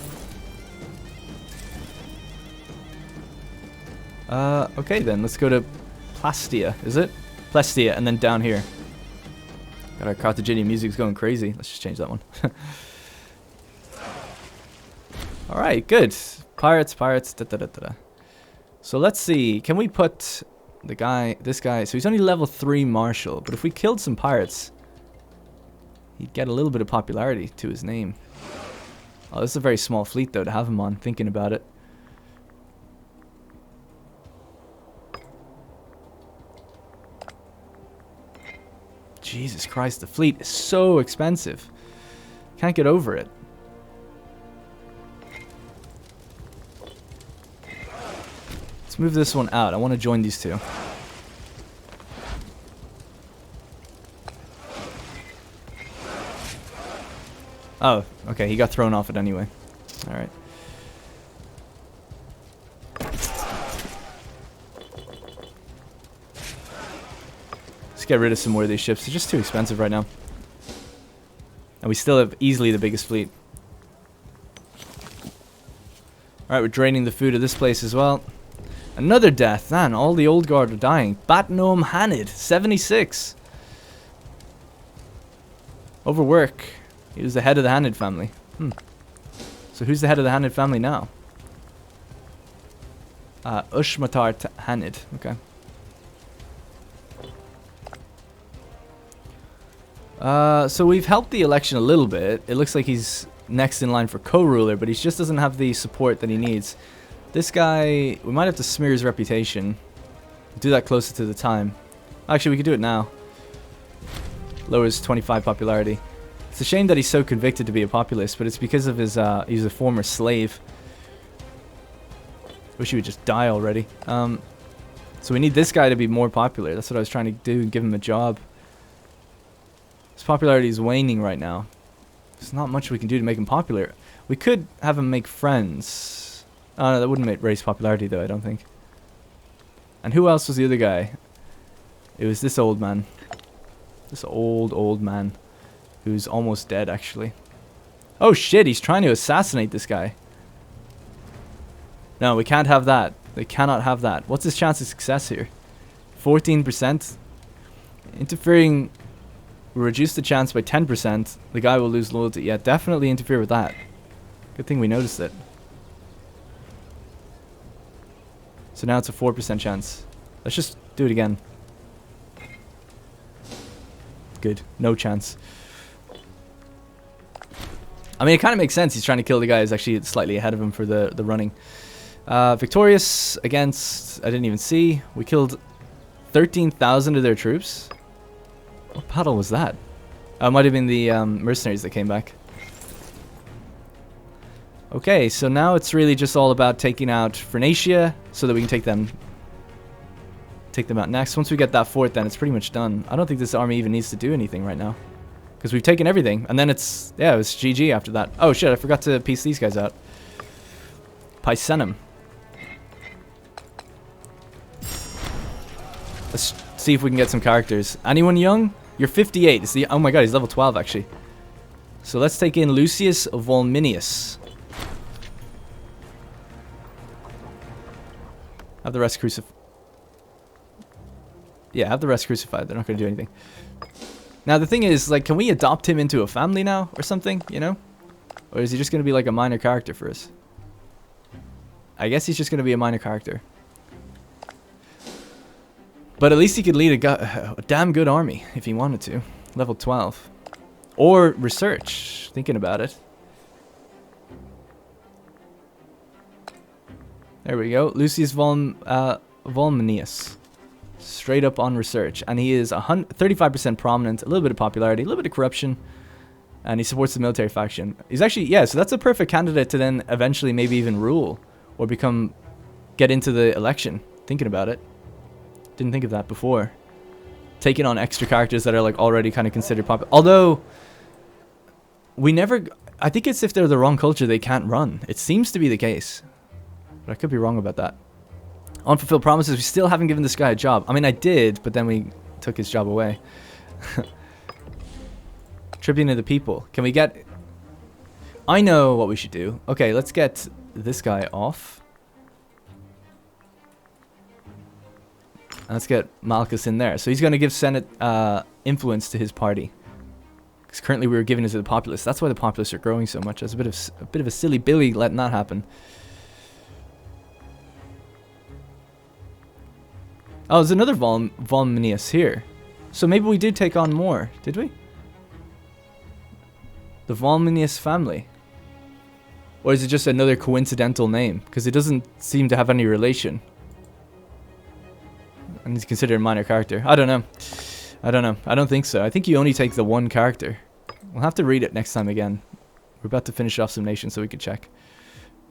Okay then, let's go to Plastia, is it? Plestia, and then down here. Got our Carthaginian music's going crazy. Let's just change that one. Alright, good. Pirates. So let's see. Can we put this guy, so he's only level 3 marshal, but if we killed some pirates, he'd get a little bit of popularity to his name. Oh, this is a very small fleet though to have him on, thinking about it. Jesus Christ, the fleet is so expensive. Can't get over it. Let's move this one out. I want to join these two. Oh, okay, he got thrown off it anyway. Alright. Let's get rid of some more of these ships. They're just too expensive right now. And we still have easily the biggest fleet. Alright, we're draining the food of this place as well. Another death. Man, all the old guard are dying. Batnum Hanid, 76. Overwork. He was the head of the Hanid family. So who's the head of the Hanid family now? Ushmatar Hanid. Okay. So we've helped the election a little bit. It looks like he's next in line for co-ruler, but he just doesn't have the support that he needs. This guy, we might have to smear his reputation. Do that closer to the time. Actually, we could do it now. Lowers 25 popularity. It's a shame that he's so convicted to be a populist, but it's because of his, he's a former slave. Wish he would just die already. So we need this guy to be more popular. That's what I was trying to do, give him a job. His popularity is waning right now. There's not much we can do to make him popular. We could have him make friends. Oh no, that wouldn't raise popularity though, I don't think. And who else was the other guy? It was this old man. This old man. Who's almost dead, actually. Oh shit, he's trying to assassinate this guy. No, we can't have that. They cannot have that. What's his chance of success here? 14%. Interfering will reduce the chance by 10%. The guy will lose loyalty. Yeah, definitely interfere with that. Good thing we noticed it. So now it's a 4% chance. Let's just do it again. Good. No chance. I mean, it kind of makes sense. He's trying to kill the guy who's actually slightly ahead of him for the running. Victorious against... I didn't even see. We killed 13,000 of their troops. What battle was that? Oh, it might have been the mercenaries that came back. Okay, so now it's really just all about taking out Phoenicia so that we can take them out next. Once we get that fort, then it's pretty much done. I don't think this army even needs to do anything right now. Because we've taken everything. And then it's... yeah, it was GG after that. Oh shit, I forgot to piece these guys out. Picenum. Let's see if we can get some characters. Anyone young? You're 58. It's the... oh my god, he's level 12 actually. So let's take in Lucius Volminius. Have the rest crucified. Yeah, have the rest crucified. They're not going to do anything. Now, the thing is, like, can we adopt him into a family now or something, you know? Or is he just going to be like a minor character for us? I guess he's just going to be a minor character. But at least he could lead a damn good army if he wanted to. Level 12. Or research, thinking about it. There we go. Lucius Volminius. Straight up on research. And he is 35% prominent, a little bit of popularity, a little bit of corruption. And he supports the military faction. He's actually, yeah, so that's a perfect candidate to then eventually maybe even rule. Or become get into the election. Thinking about it. Didn't think of that before. Taking on extra characters that are like already kind of considered popular. Although, we never... I think it's if they're the wrong culture, they can't run. It seems to be the case. But I could be wrong about that. Unfulfilled promises. We still haven't given this guy a job. I mean, I did, but then we took his job away. Tribune of the people. Can we get... I know what we should do. Okay, let's get this guy off. Let's get Malchus in there. So he's going to give Senate influence to his party. Because currently we were giving it to the populace. That's why the populace are growing so much. That's a bit of a silly billy letting that happen. Oh, there's another Volminius here. So maybe we did take on more, did we? The Volminius family. Or is it just another coincidental name? Because it doesn't seem to have any relation. And he's considered a minor character. I don't know. I don't think so. I think you only take the one character. We'll have to read it next time again. We're about to finish off some nations so we can check.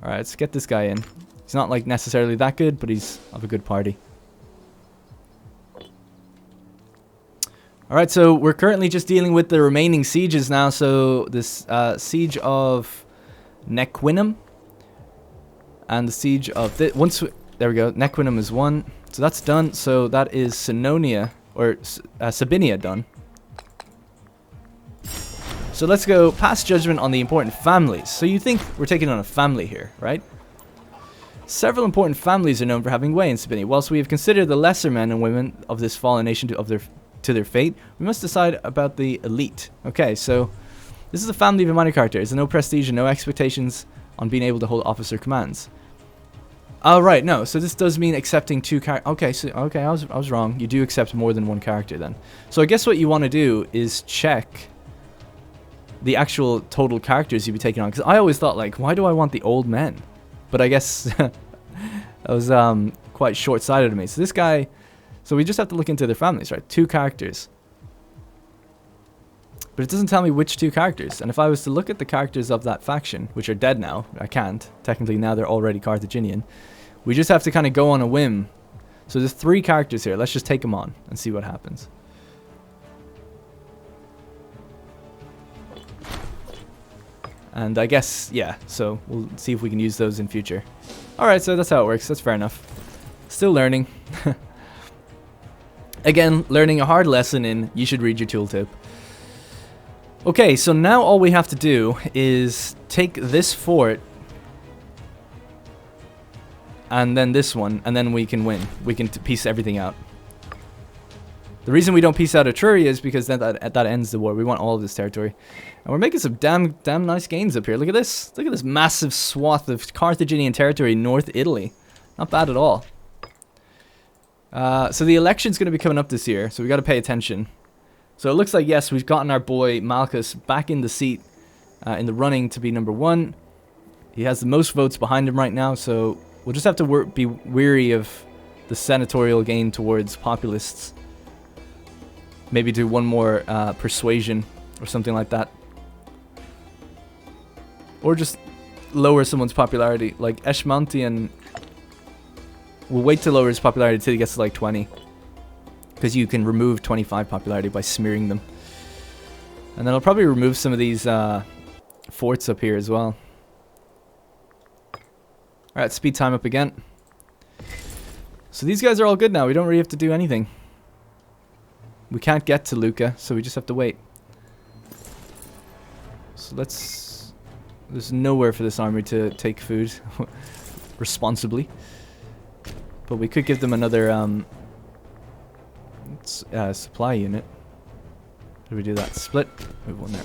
Alright, let's get this guy in. He's not like necessarily that good, but he's of a good party. Alright, so we're currently just dealing with the remaining sieges now. So this siege of Wynnum. And the siege of... there we go. Wynnum is one. So that's done. So that is Senonia, or Sabinia done. So let's go pass judgment on the important families. So you think we're taking on a family here, right? Several important families are known for having way in Sabinia. Whilst we have considered the lesser men and women of this fallen nation to their fate, we must decide about the elite. Okay, so this is a family of a minor character. There's no prestige and no expectations on being able to hold officer commands. Oh, right, no. So this does mean accepting two characters. Okay, so I was wrong. You do accept more than one character then. So I guess what you want to do is check the actual total characters you'd be taking on. Because I always thought, like, why do I want the old men? But I guess that was quite short-sighted of me. So this guy... So we just have to look into their families, right? 2 characters. But it doesn't tell me which 2 characters. And if I was to look at the characters of that faction, which are dead now, I can't. Technically now they're already Carthaginian. We just have to kind of go on a whim. So there's 3 characters here. Let's just take them on and see what happens. And I guess, yeah, so we'll see if we can use those in future. Alright, so that's how it works. That's fair enough. Still learning. Again, learning a hard lesson in you should read your tooltip. Okay, so now all we have to do is take this fort and then this one, and then we can win. We can piece everything out. The reason we don't piece out Etruria is because that ends the war. We want all of this territory. And we're making some damn nice gains up here. Look at this. Look at this massive swath of Carthaginian territory in North Italy. Not bad at all. So the election's going to be coming up this year, so we got to pay attention. So it looks like, yes, we've gotten our boy Malchus back in the seat, in the running to be number 1. He has the most votes behind him right now, so we'll just have to be weary of the senatorial gain towards populists. Maybe do one more persuasion or something like that. Or just lower someone's popularity. Like Eshmontian... We'll wait to lower his popularity until he gets to like 20. Because you can remove 25 popularity by smearing them. And then I'll probably remove some of these forts up here as well. Alright, speed time up again. So these guys are all good now. We don't really have to do anything. We can't get to Lucca, so we just have to wait. So let's... There's nowhere for this army to take food responsibly. But we could give them another supply unit. How do we do that? Split. Move one there.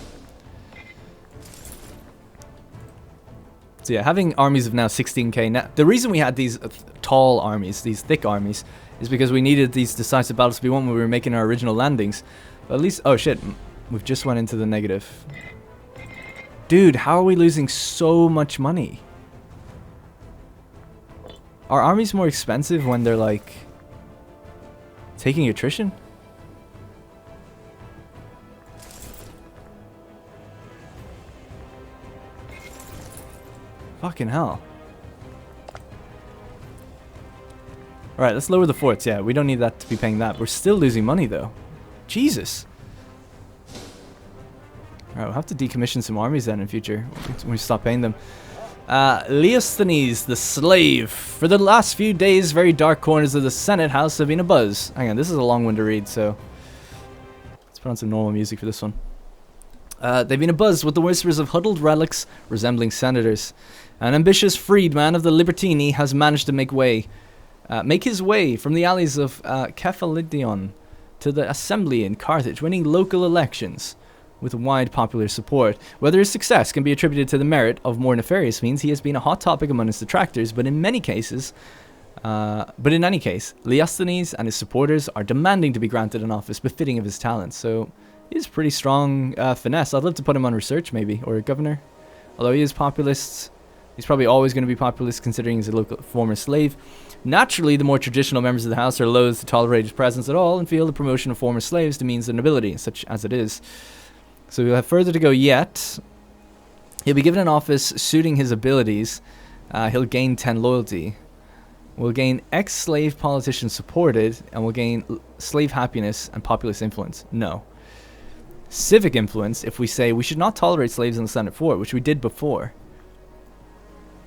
So yeah, having armies of now 16k. Now, the reason we had these tall armies, these thick armies, is because we needed these decisive battles to be won when we were making our original landings. But at least... Oh shit, we've just went into the negative. Dude, how are we losing so much money? Are armies more expensive when they're like taking attrition? Fucking hell. Alright, let's lower the forts. Yeah, we don't need that to be paying that. We're still losing money, though. Jesus. Alright, we'll have to decommission some armies then in future when we stop paying them. Leosthenes, the slave. For the last few days, very dark corners of the Senate House have been abuzz. Hang on, this is a long one to read, so let's put on some normal music for this one. They've been abuzz with the whispers of huddled relics resembling senators. An ambitious freedman of the Libertini has managed to make his way from the alleys of Cephalidion to the assembly in Carthage, winning local elections with wide popular support. Whether his success can be attributed to the merit of more nefarious means, he has been a hot topic among his detractors, but in any case, Leosthenes and his supporters are demanding to be granted an office befitting of his talents. So he's pretty strong finesse. I'd love to put him on research maybe, or a governor. Although he is populist, he's probably always going to be populist considering he's a local former slave. Naturally, the more traditional members of the house are loath to tolerate his presence at all and feel the promotion of former slaves demeans their nobility, such as it is. So we'll have further to go yet. He'll be given an office suiting his abilities. He'll gain 10 loyalty. We'll gain ex-slave politicians supported, and we'll gain slave happiness and populist influence. No. Civic influence, if we say we should not tolerate slaves in the Senate fort, which we did before.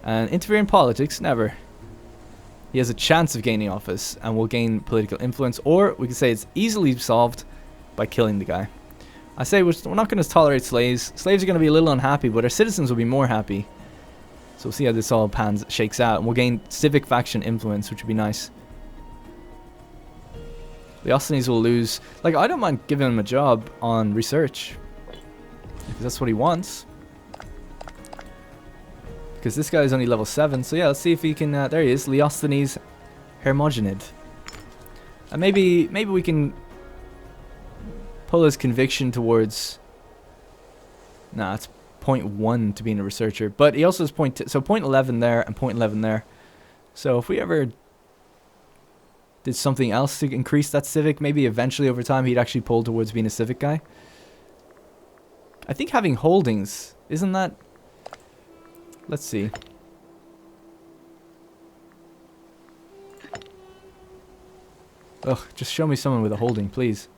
And interfere in politics, never. He has a chance of gaining office, and will gain political influence, or we can say it's easily solved by killing the guy. I say we're not going to tolerate slaves. Slaves are going to be a little unhappy, but our citizens will be more happy. So we'll see how this all shakes out. And we'll gain civic faction influence, which would be nice. The Leosthenes will lose. Like, I don't mind giving him a job on research, because that's what he wants. Because this guy is only level 7. So yeah, let's see if he can... there he is. Leosthenes Hermogenid. And maybe we can... pull his conviction towards... Nah, it's 0.1 to being a researcher. But he also has so 0.11 there and 0.11 there. So if we ever did something else to increase that civic, maybe eventually over time he'd actually pull towards being a civic guy. I think having holdings, isn't that... Let's see. Ugh, just show me someone with a holding, please.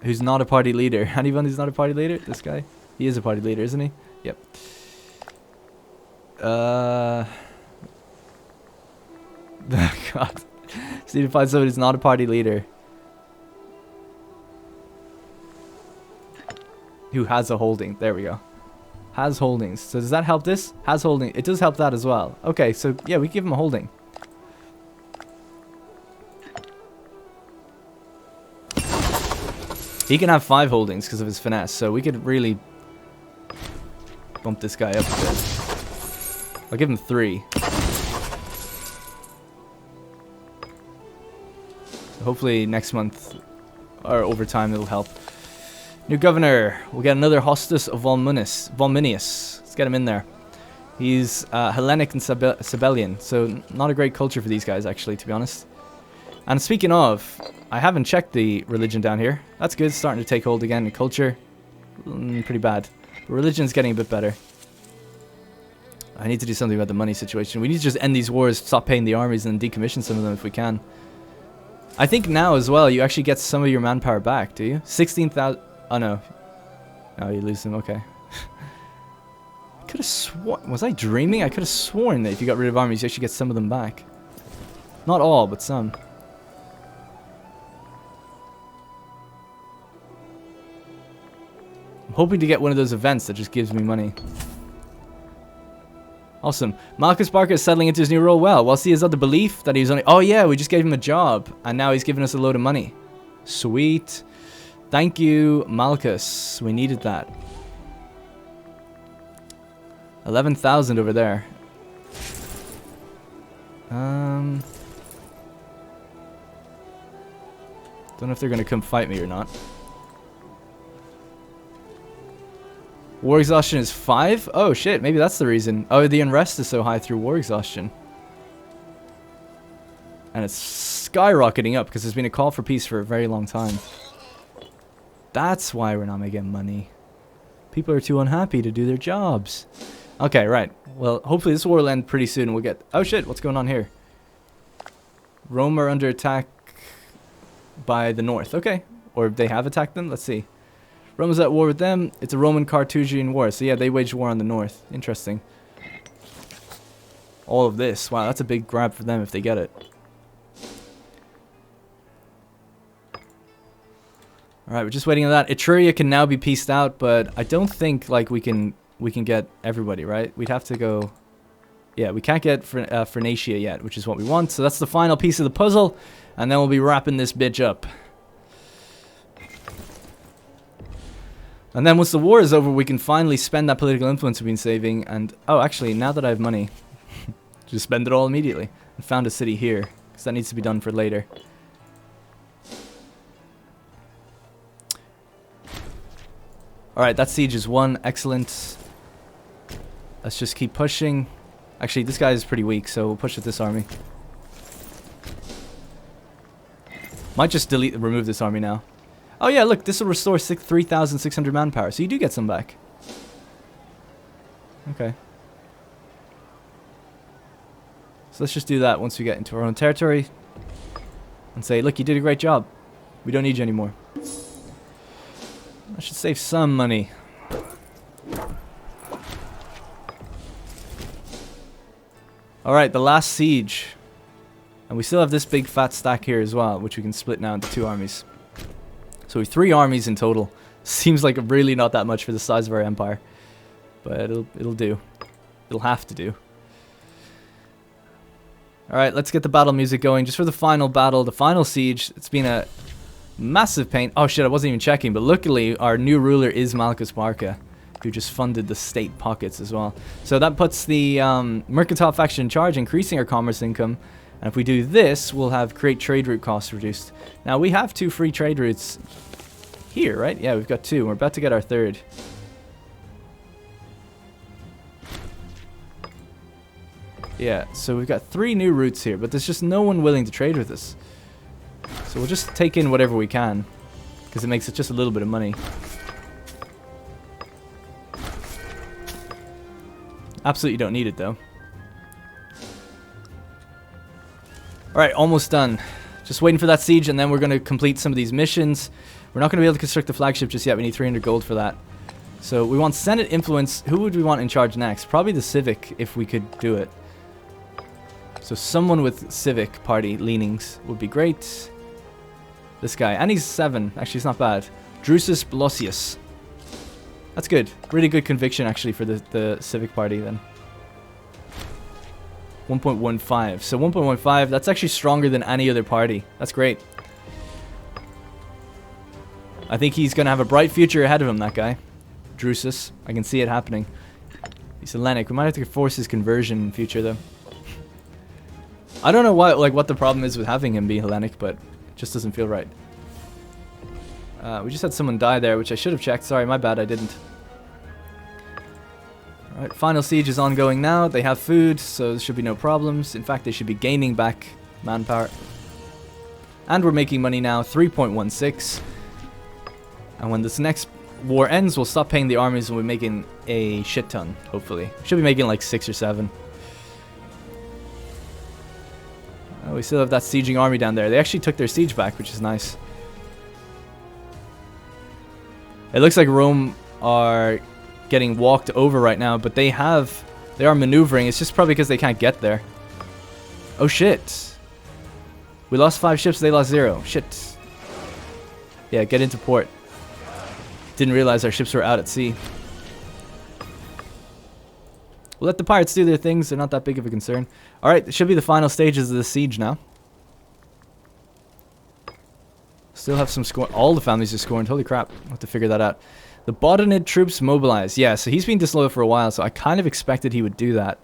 Who's not a party leader. Anyone who's not a party leader? This guy? He is a party leader, isn't he? Yep. God. Just need to find someone who's not a party leader. Who has a holding. There we go. Has holdings. So does that help this? Has holding. It does help that as well. Okay, so yeah, we give him a holding. He can have 5 holdings because of his finesse, so we could really bump this guy up a bit. I'll give him 3. So hopefully next month, or over time, it'll help. New governor. We'll get another Hostus of Volminius. Let's get him in there. He's Hellenic and Sabellian, so not a great culture for these guys, actually, to be honest. And speaking of, I haven't checked the religion down here. That's good, starting to take hold again. The culture, pretty bad. But religion's getting a bit better. I need to do something about the money situation. We need to just end these wars, stop paying the armies, and decommission some of them if we can. I think now as well, you actually get some of your manpower back, do you? 16,000... Oh, no. No, you lose them, okay. I could have sworn... Was I dreaming? I could have sworn that if you got rid of armies, you actually get some of them back. Not all, but some. I'm hoping to get one of those events that just gives me money. Awesome. Marcus Barker is settling into his new role well. Whilst he has other belief that he's only... Oh yeah, we just gave him a job. And now he's giving us a load of money. Sweet. Thank you, Malchus. We needed that. 11,000 over there. Don't know if they're going to come fight me or not. War exhaustion is 5? Oh shit, maybe that's the reason. Oh, the unrest is so high through war exhaustion. And it's skyrocketing up because there's been a call for peace for a very long time. That's why we're not making money. People are too unhappy to do their jobs. Okay, right. Well, hopefully this war will end pretty soon and we'll get... Oh shit, what's going on here? Rome are under attack by the north. Okay. Or they have attacked them. Let's see. Rome is at war with them. It's a Roman-Carthaginian war. So yeah, they waged war on the north. Interesting. All of this. Wow, that's a big grab for them if they get it. Alright, we're just waiting on that. Etruria can now be pieced out, but I don't think like we can get everybody, right? We'd have to go... Yeah, we can't get Phoenicia yet, which is what we want. So that's the final piece of the puzzle, and then we'll be wrapping this bitch up. And then once the war is over, we can finally spend that political influence we've been saving. And, oh, actually, now that I have money, just spend it all immediately. And found a city here, because that needs to be done for later. Alright, that siege is won. Excellent. Let's just keep pushing. Actually, this guy is pretty weak, so we'll push with this army. Might just remove this army now. Oh yeah, look, this will restore 3,600 manpower, so you do get some back. Okay. So let's just do that once we get into our own territory. And say, look, you did a great job. We don't need you anymore. I should save some money. Alright, the last siege. And we still have this big fat stack here as well, which we can split now into 2 armies. So we have 3 armies in total. Seems like really not that much for the size of our empire. But it'll do. It'll have to do. Alright, let's get the battle music going. Just for the final battle, the final siege. It's been a massive pain. Oh shit, I wasn't even checking. But luckily, our new ruler is Malchus Barca, who just funded the state pockets as well. So that puts the mercantile faction in charge, increasing our commerce income. And if we do this, we'll have create trade route costs reduced. Now, we have 2 free trade routes here, right? Yeah, we've got 2. We're about to get our 3rd. Yeah, so we've got 3 new routes here, but there's just no one willing to trade with us. So we'll just take in whatever we can, because it makes it just a little bit of money. Absolutely don't need it, though. Alright, almost done. Just waiting for that siege, and then we're going to complete some of these missions. We're not going to be able to construct the flagship just yet. We need 300 gold for that. So we want Senate influence. Who would we want in charge next? Probably the Civic, if we could do it. So someone with Civic Party leanings would be great. This guy. And he's 7. Actually, he's not bad. Drusus Blosius. That's good. Really good conviction, actually, for the Civic Party, then. 1.15. So 1.15, that's actually stronger than any other party. That's great. I think he's going to have a bright future ahead of him, that guy. Drusus. I can see it happening. He's Hellenic. We might have to force his conversion in future, though. I don't know what the problem is with having him be Hellenic, but it just doesn't feel right. We just had someone die there, which I should have checked. Sorry, my bad, I didn't. Alright, final siege is ongoing now. They have food, so there should be no problems. In fact, they should be gaining back manpower. And we're making money now, 3.16. And when this next war ends, we'll stop paying the armies and we're making a shit ton, hopefully. Should be making like 6 or 7. We still have that sieging army down there. They actually took their siege back, which is nice. It looks like Rome are getting walked over right now, but they are maneuvering. It's just probably because they can't get there. Oh shit. We lost 5 ships, they lost 0. Shit. Yeah, get into port. Didn't realize our ships were out at sea. We'll let the pirates do their things. They're not that big of a concern. Alright, it should be the final stages of the siege now. Still have some score. All the families are scorned. Holy crap. I'll have to figure that out. The Bodonid troops mobilized. Yeah, so he's been disloyal for a while, so I kind of expected he would do that.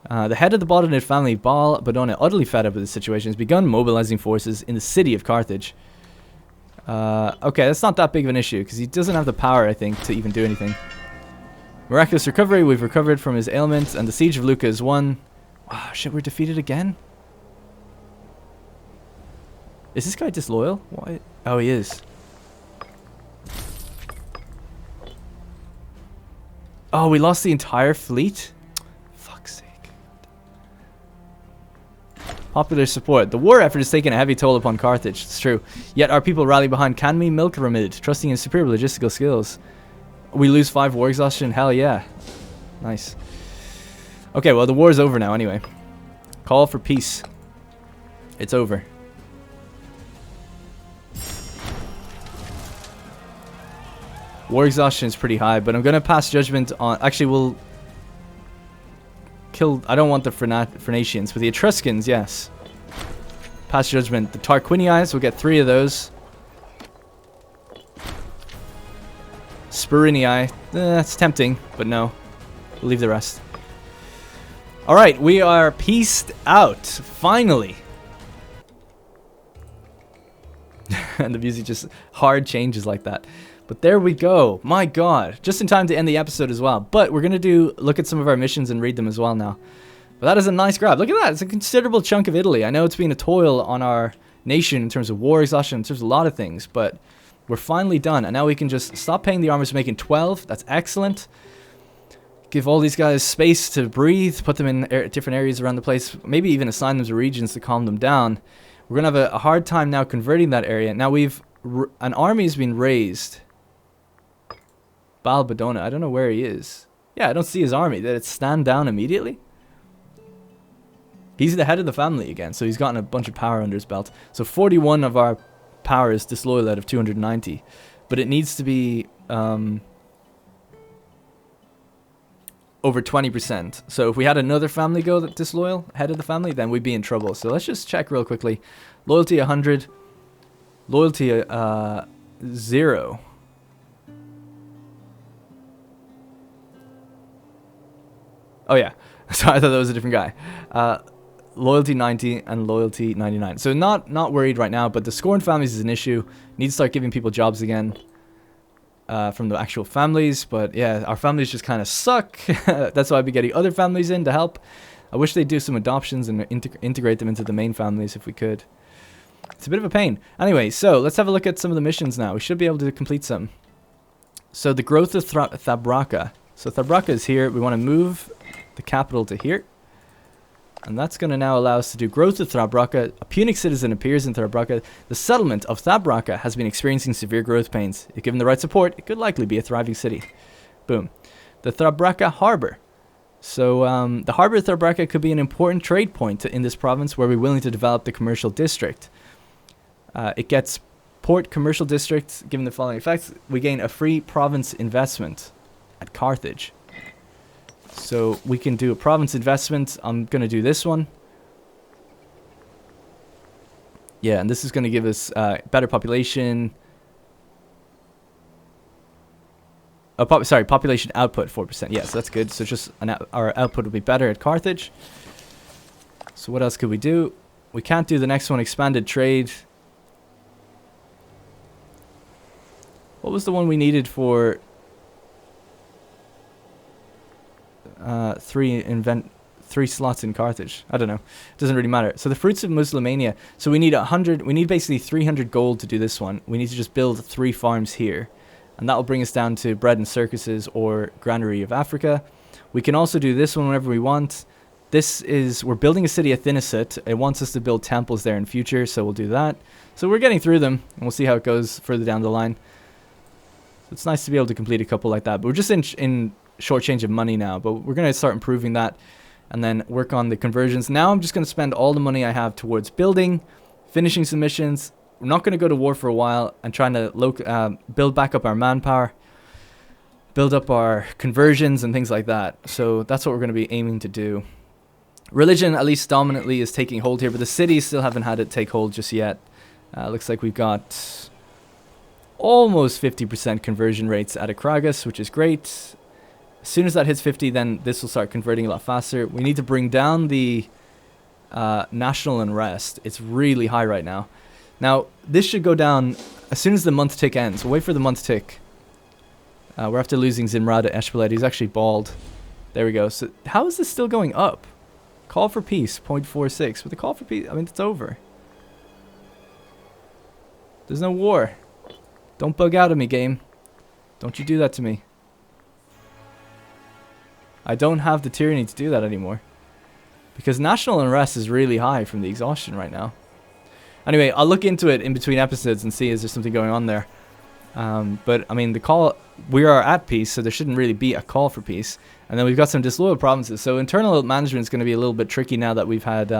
The head of the Bodonid family, Baal Bodona, utterly fed up with the situation, has begun mobilizing forces in the city of Carthage. Okay, that's not that big of an issue, because he doesn't have the power, I think, to even do anything. Miraculous recovery. We've recovered from his ailments, and the siege of Lucca is won. Oh, shit, we're defeated again? Is this guy disloyal? Why? Oh, he is. Oh, we lost the entire fleet? Fuck's sake. Popular support. The war effort is taking a heavy toll upon Carthage. It's true. Yet our people rally behind Canmi Milkramid, trusting in superior logistical skills. We lose 5 war exhaustion? Hell yeah. Nice. Okay, well the war is over now anyway. Call for peace. It's over. War exhaustion is pretty high, but I'm going to pass judgment on... Actually, we'll... kill... I don't want the Phoenicians, but the Etruscans, yes. Pass judgment. The Tarquinii, we'll get 3 of those. Spurinii, that's tempting, but no. We'll leave the rest. Alright, we are peaced out. Finally. And the music just hard changes like that. But there we go. My god. Just in time to end the episode as well. But we're going to look at some of our missions and read them as well now. But that is a nice grab. Look at that. It's a considerable chunk of Italy. I know it's been a toil on our nation in terms of war exhaustion, in terms of a lot of things. But we're finally done. And now we can just stop paying the armors, making 12. That's excellent. Give all these guys space to breathe. Put them in different areas around the place. Maybe even assign them to regions to calm them down. We're going to have a hard time now converting that area. Now we've... an army has been raised. Balbadona. I don't know where he is. Yeah, I don't see his army. Did it stand down immediately? He's the head of the family again, so he's gotten a bunch of power under his belt. So 41 of our power is disloyal out of 290. But it needs to be over 20%. So if we had another family go that disloyal, head of the family, then we'd be in trouble. So let's just check real quickly. Loyalty 100. Loyalty 0. Oh yeah, so I thought that was a different guy. Loyalty 90 and loyalty 99. So not worried right now, but the scorned families is an issue. Need to start giving people jobs again from the actual families. But yeah, our families just kind of suck. That's why I'd be getting other families in to help. I wish they'd do some adoptions and integrate them into the main families if we could. It's a bit of a pain. Anyway, so let's have a look at some of the missions now. We should be able to complete some. So the growth of Thabraka. So Thabraka is here. We want to move the capital to here. And that's going to now allow us to do growth of Thabraka. A Punic citizen appears in Thabraka. The settlement of Thabraka has been experiencing severe growth pains. If given the right support, it could likely be a thriving city. Boom. The Thabraka Harbor. So the harbor of Thabraka could be an important trade point in this province where we're willing to develop the commercial district. It gets port commercial district. Given the following effects, we gain a free province investment at Carthage. So we can do a province investment. I'm going to do this one. Yeah, and this is going to give us better population. Sorry, population output 4%. Yes, that's good. So just our output will be better at Carthage. So what else could we do? We can't do the next one, expanded trade. What was the one we needed for... 3 slots in Carthage. I don't know. It doesn't really matter. So the fruits of Muslimania. So we need 100. We need basically 300 gold to do this one. We need to just build 3 farms here, and that will bring us down to bread and circuses or granary of Africa. We can also do this one whenever we want. This is we're building a city at Thinisut. It wants us to build temples there in future, so we'll do that. So we're getting through them, and we'll see how it goes further down the line. So it's nice to be able to complete a couple like that. But we're just in short change of money now, but we're going to start improving that and then work on the conversions. Now I'm just going to spend all the money I have towards building, finishing some missions. We're not going to go to war for a while and trying to build back up our manpower, build up our conversions and things like that. So that's what we're going to be aiming to do. Religion, at least dominantly, is taking hold here, but the cities still haven't had it take hold just yet. Looks like we've got almost 50% conversion rates at Akragas, which is great. As soon as that hits 50, then this will start converting a lot faster. We need to bring down the national unrest. It's really high right now. Now, this should go down as soon as the month tick ends. We'll wait for the month tick. We're after losing Zimrad Eshbelet. He's actually bald. There we go. So how is this still going up? Call for peace, 0.46. With the call for peace, I mean, it's over. There's no war. Don't bug out of me, game. Don't you do that to me. I don't have the tyranny to do that anymore. because national unrest is really high from the exhaustion right now. Anyway, I'll look into it in between episodes and see is there something going on there. But I mean, the call, we are at peace, so there shouldn't really be a call for peace. And then we've got some disloyal provinces, so internal management is going to be a little bit tricky now that we've had.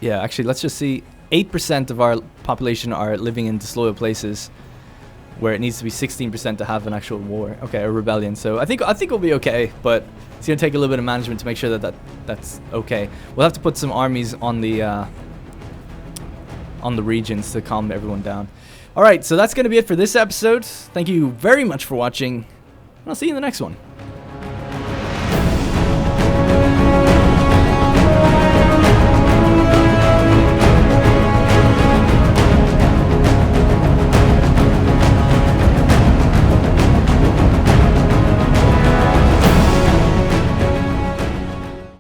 Yeah, actually, let's just see. 8% of our population are living in disloyal places, where it needs to be 16% to have an actual war. Okay, a rebellion. So I think we'll be okay, but it's gonna take a little bit of management to make sure that's okay. We'll have to put some armies on the regions to calm everyone down. All right, so that's gonna be it for this episode. Thank you very much for watching, and I'll see you in the next one.